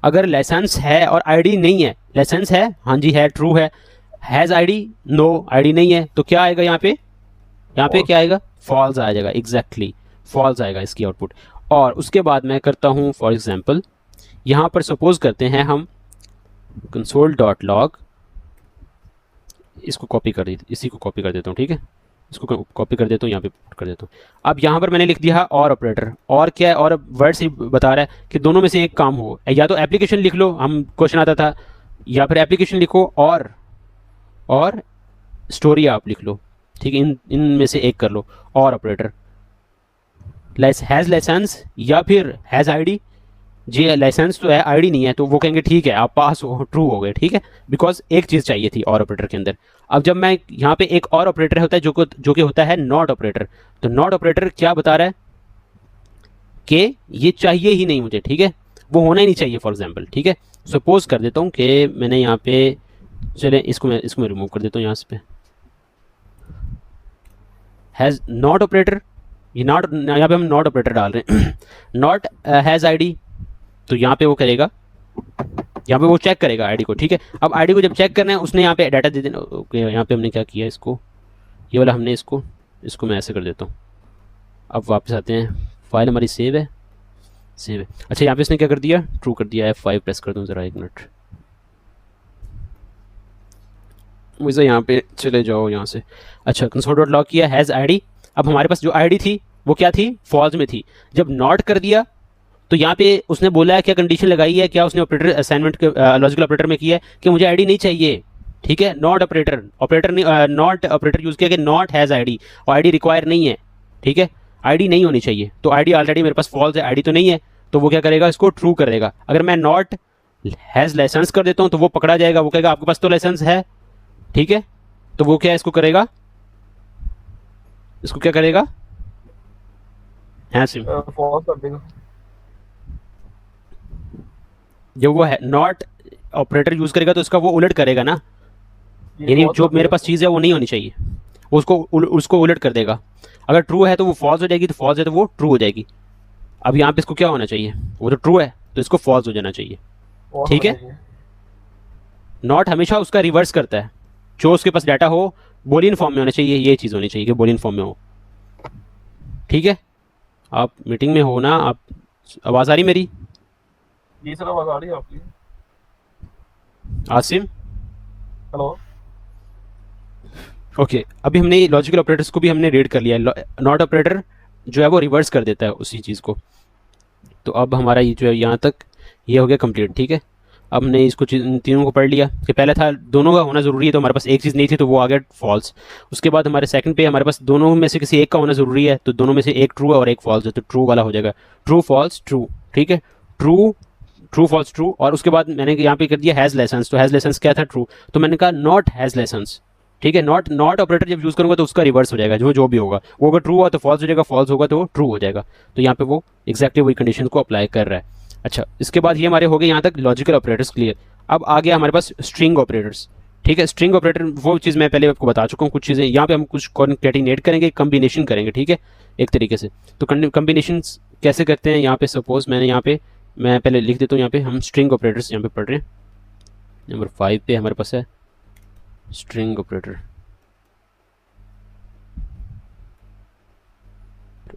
अगर लाइसेंस है और आईडी नहीं है, लाइसेंस है हाँ जी है ट्रू है, हैज़ आईडी नो, आईडी नहीं है, तो क्या आएगा यहाँ पे, यहाँ पे क्या आएगा, फॉल्स आ जाएगा, एग्जैक्टली फॉल्स आएगा इसकी आउटपुट। और उसके बाद मैं करता हूँ फॉर एग्जाम्पल, यहाँ पर सपोज करते हैं हम कंसोल डॉट लॉग, इसको कॉपी कर दी, इसी को कॉपी कर देता हूँ। ठीक है, इसको कॉपी कर देता हूँ, यहाँ पे पुट कर देता हूँ। अब यहाँ पर मैंने लिख दिया और ऑपरेटर, और क्या है, और वर्ड से बता रहा है कि दोनों में से एक काम हो, या तो एप्लीकेशन लिख लो, हम क्वेश्चन आता था, या फिर एप्लीकेशन लिखो और स्टोरी आप लिख लो। ठीक है, इन में से एक कर लो, और ऑपरेटर हैज़ लाइसेंस या फिर हैज़ आईडी। जी लाइसेंस तो है, आईडी नहीं है, तो वो कहेंगे ठीक है आप पास हो, ट्रू हो गए। ठीक है, बिकॉज एक चीज़ चाहिए थी और ऑपरेटर के अंदर। अब जब मैं यहाँ पे एक और ऑपरेटर होता है जो कि होता है नॉट ऑपरेटर, तो नॉट ऑपरेटर क्या बता रहा है कि ये चाहिए ही नहीं मुझे। ठीक है, वो होना ही नहीं चाहिए फॉर एग्जाम्पल। ठीक है, सपोज कर देता हूँ कि मैंने यहाँ पे, चले इसको मैं रिमूव कर देता हूँ यहाँ पे, हैज़ नॉट ऑपरेटर, ये नॉट, यहाँ पे हम नॉट ऑपरेटर डाल रहे हैं नॉट हैज़ आईडी, तो यहाँ पे वो करेगा, यहाँ पे वो चेक करेगा आईडी को। ठीक है, अब आईडी को जब चेक करना है उसने यहाँ पे डाटा दे देना। ओके, यहाँ पे हमने क्या किया, इसको ये वाला हमने इसको मैं ऐसे कर देता हूँ। अब वापस आते हैं, फाइल हमारी सेव है, सेव है। अच्छा, यहाँ पे इसने क्या कर दिया, ट्रू कर दिया। F5 प्रेस कर दूँ ज़रा, एक मिनट, मुझे यहाँ पे चले जाओ यहाँ से। अच्छा, कंसोल डॉट लॉग किया, हैज़ आईडी। अब हमारे पास जो आईडी थी वो क्या थी, फॉल्स में थी। जब नॉट कर दिया तो यहाँ पे उसने बोला है, क्या कंडीशन लगाई है, क्या उसने ऑपरेटर असाइनमेंट के लॉजिकल ऑपरेटर में किया है कि मुझे आईडी नहीं चाहिए। ठीक है, not operator, not operator use किया कि नॉट हैज़ आईडी, और आईडी रिक्वायर नहीं है। ठीक है, आईडी नहीं होनी चाहिए, तो आईडी ऑलरेडी मेरे पास फॉल्स है, आईडी तो नहीं है, तो वो क्या करेगा, इसको ट्रू करेगा। अगर मैं नॉट हैज़ लाइसेंस कर देता हूँ तो वो पकड़ा जाएगा, वो कहेगा आपके पास तो लाइसेंस है। ठीक है, तो वो क्या इसको करेगा, इसको क्या करेगा, है सिम, फॉल्स कर देगा। जब वो नॉट ऑपरेटर यूज़ करेगा तो इसका वो उलट करेगा ना, यानी जो मेरे पास चीज़ है वो नहीं होनी चाहिए, वो उसको उलट कर देगा। अगर ट्रू है तो वो फॉल्स हो जाएगी, तो फॉल्स है तो वो ट्रू हो जाएगी। अब यहाँ पे इसको क्या होना चाहिए, वो तो ट्रू है तो इसको फॉल्स हो जाना चाहिए। ठीक है, नॉट हमेशा उसका रिवर्स करता है, जो उसके पास डाटा हो बोलियन फॉर्म में होना चाहिए, ये चीज़ होनी चाहिए कि बोलियन फॉर्म में हो। ठीक है, आप मीटिंग में हो ना, आप आवाज़ आ रही मेरी, जी सर आवाज़ आ रही है आपकी। आसिम, हेलो, ओके, अभी हमने लॉजिकल ऑपरेटर्स को भी हमने रीड कर लिया है। नॉट ऑपरेटर जो है वो रिवर्स कर देता है उसी चीज़ को। तो अब हमारा ये जो है यहाँ तक ये हो गया कंप्लीट। ठीक है, अब हमने इसको इन तीनों को पढ़ लिया कि पहले था दोनों का होना ज़रूरी है, तो हमारे पास एक चीज़ नहीं थी तो वो आ गया फॉल्स। उसके बाद हमारे सेकंड पे हमारे पास दोनों में से किसी एक का होना ज़रूरी है, तो दोनों में से एक ट्रू है और एक फॉल्स है, तो ट्रू वाला हो जाएगा। ट्रू फॉल्स ट्रू, ठीक है, ट्रू ट्रू फॉल्स ट्रू। और उसके बाद मैंने यहाँ पे कर दिया हैज़ लेसन्स, तो हैज़ लेसन्स क्या था, ट्रू। तो मैंने कहा नॉट हैज़ लेसन्स, ठीक है, नॉट नॉट ऑपरेटर जब यूज़ करूँगा तो उसका रिवर्स हो जाएगा, जो भी होगा वो, अगर ट्रू हुआ तो फॉल्स हो जाएगा, फॉल्स होगा तो वो ट्रू हो जाएगा। तो यहाँ पे वो एक्जैक्टली वही कंडीशन को अप्लाई कर रहा है। अच्छा, इसके बाद ये हमारे हो गए यहाँ तक लॉजिकल ऑपरेटर्स क्लियर। अब आ गया हमारे पास स्ट्रिंग ऑपरेटर्स, ठीक है। स्ट्रिंग ऑपरेटर वो चीज़ मैं पहले आपको बता चुका हूँ, कुछ चीज़ें यहाँ पे हम कुछ कॉन्कैटिनेट करेंगे, कम्बिनेशन करेंगे, ठीक है, एक तरीके से। तो कम्बिनेशन कैसे करते हैं, यहाँ पे सपोज मैंने यहाँ पे मैं पहले लिख देता हूँ, यहाँ पे हम स्ट्रिंग ऑपरेटर्स यहाँ पे पढ़ रहे हैं। नंबर 5 पे हमारे पास है स्ट्रिंग ऑपरेटर,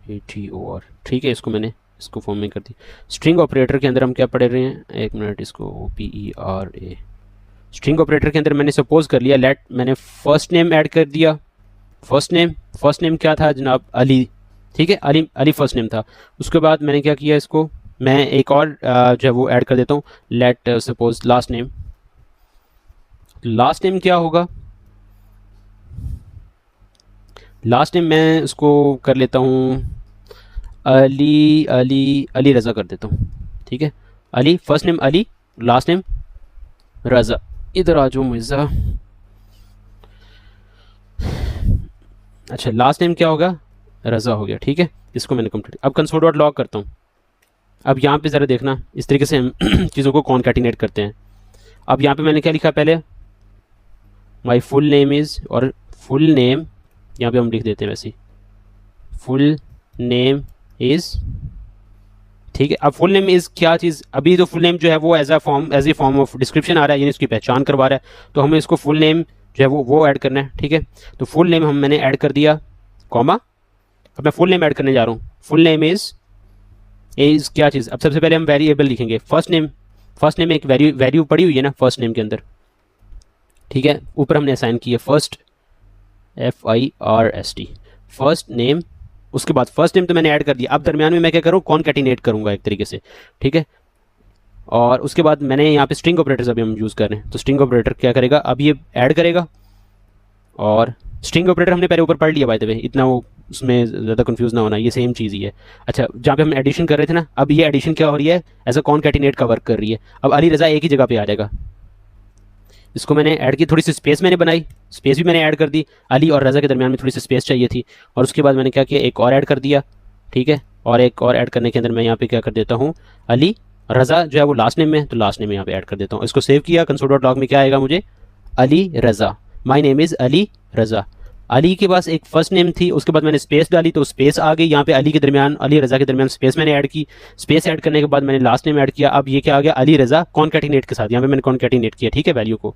ATOR, ठीक है। इसको मैंने इसको फॉर्म में कर दी। स्ट्रिंग ऑपरेटर के अंदर हम क्या पढ़ रहे हैं, एक मिनट, इसको PERA। स्ट्रिंग ऑपरेटर के अंदर मैंने सपोज कर लिया, लेट मैंने फर्स्ट नेम ऐड कर दिया। फर्स्ट नेम क्या था जनाब, अली, ठीक है, अली अली फर्स्ट नेम था। उसके बाद मैंने क्या किया, इसको मैं एक और जो है वो ऐड कर देता हूँ, let suppose last name. Last name क्या होगा, लास्ट नेम मैं उसको कर लेता हूँ अली अली अली रज़ा कर देता हूँ, ठीक है। Ali first name Ali, last name Raza. इधर आ जाओ मिर्ज़ा। अच्छा, लास्ट नेम क्या होगा, रज़ा हो गया, ठीक है। इसको मैंने कंप्लीट। अब कंसोल डॉट लॉग करता हूँ। अब यहाँ पे ज़रा देखना, इस तरीके से हम चीज़ों को कॉन्कैटिनेट करते हैं। अब यहाँ पे मैंने क्या लिखा, पहले माई फुल नेम इज़, और फुल नेम यहाँ पे हम लिख देते हैं वैसे ही, फुल नेम इज़, ठीक है। अब फुल नेम इज़ क्या चीज़, अभी तो फुल नेम जो है वो as a form of description आ रहा है, यानी इसकी पहचान करवा रहा है, तो हमें इसको फुल नेम जो है वो ऐड करना है, ठीक है। तो फुल नेम मैंने ऐड कर दिया, कॉमा। अब मैं फुल नेम ऐड करने जा रहा हूँ, फुल नेम इज़ क्या चीज़। अब सबसे पहले हम वेरिएबल लिखेंगे, फर्स्ट नेम एक वैल्यू पड़ी हुई है ना फर्स्ट नेम के अंदर, ठीक है। ऊपर हमने असाइन किया फर्स्ट, FIRST, फर्स्ट नेम। उसके बाद फर्स्ट नेम तो मैंने ऐड कर दिया। अब दरमियान में मैं क्या करूँ, कॉन्कैटिनेट करूँगा एक तरीके से, ठीक है। और उसके बाद मैंने यहाँ पे स्ट्रिंग ऑपरेटर्स अभी हम यूज़ कर रहे हैं, तो स्ट्रिंग ऑपरेटर क्या करेगा, अब ये ऐड करेगा। और स्ट्रिंग ऑपरेटर हमने पहले ऊपर पढ़ लिया बाय द वे, इतना वो उसमें ज़्यादा कंफ्यूज ना होना, ये सेम चीज़ ही है। अच्छा, जहाँ पे हम एडिशन कर रहे थे ना, अब ये एडिशन क्या हो रही है, एज अ कॉन्कैटिनेट का वर्क कर रही है। अब अली रज़ा एक ही जगह पे आ जाएगा। इसको मैंने ऐड की, थोड़ी सी स्पेस मैंने बनाई, स्पेस भी मैंने ऐड कर दी, अली और रज़ा के दरमियान में थोड़ी सी स्पेस चाहिए थी। और उसके बाद मैंने क्या किया, एक और ऐड कर दिया, ठीक है। और एक और ऐड करने के अंदर मैं यहाँ पे क्या कर देता हूँ, अली रज़ा जो है वो लास्ट नेम में, तो लास्ट नेम में यहाँ पे ऐड कर देता हूँ। इसको सेव किया, कंसोल डॉट लॉग में क्या आएगा मुझे, Ali Raza, my name is Ali Raza. Ali के पास एक फर्स्ट नेम थी, उसके बाद मैंने स्पेस डाली तो स्पेस आ गई। यहाँ पे अली के दरमियान, अली रज़ा के दरमियान स्पेस मैंने ऐड की। स्पेस ऐड करने के बाद मैंने लास्ट नेम ऐड किया। अब ये क्या आ गया, अली रज़ा कॉन्कैटिनेट के साथ, यहाँ पे मैंने कॉन्कैटिनेट किया, ठीक है, वैल्यू को।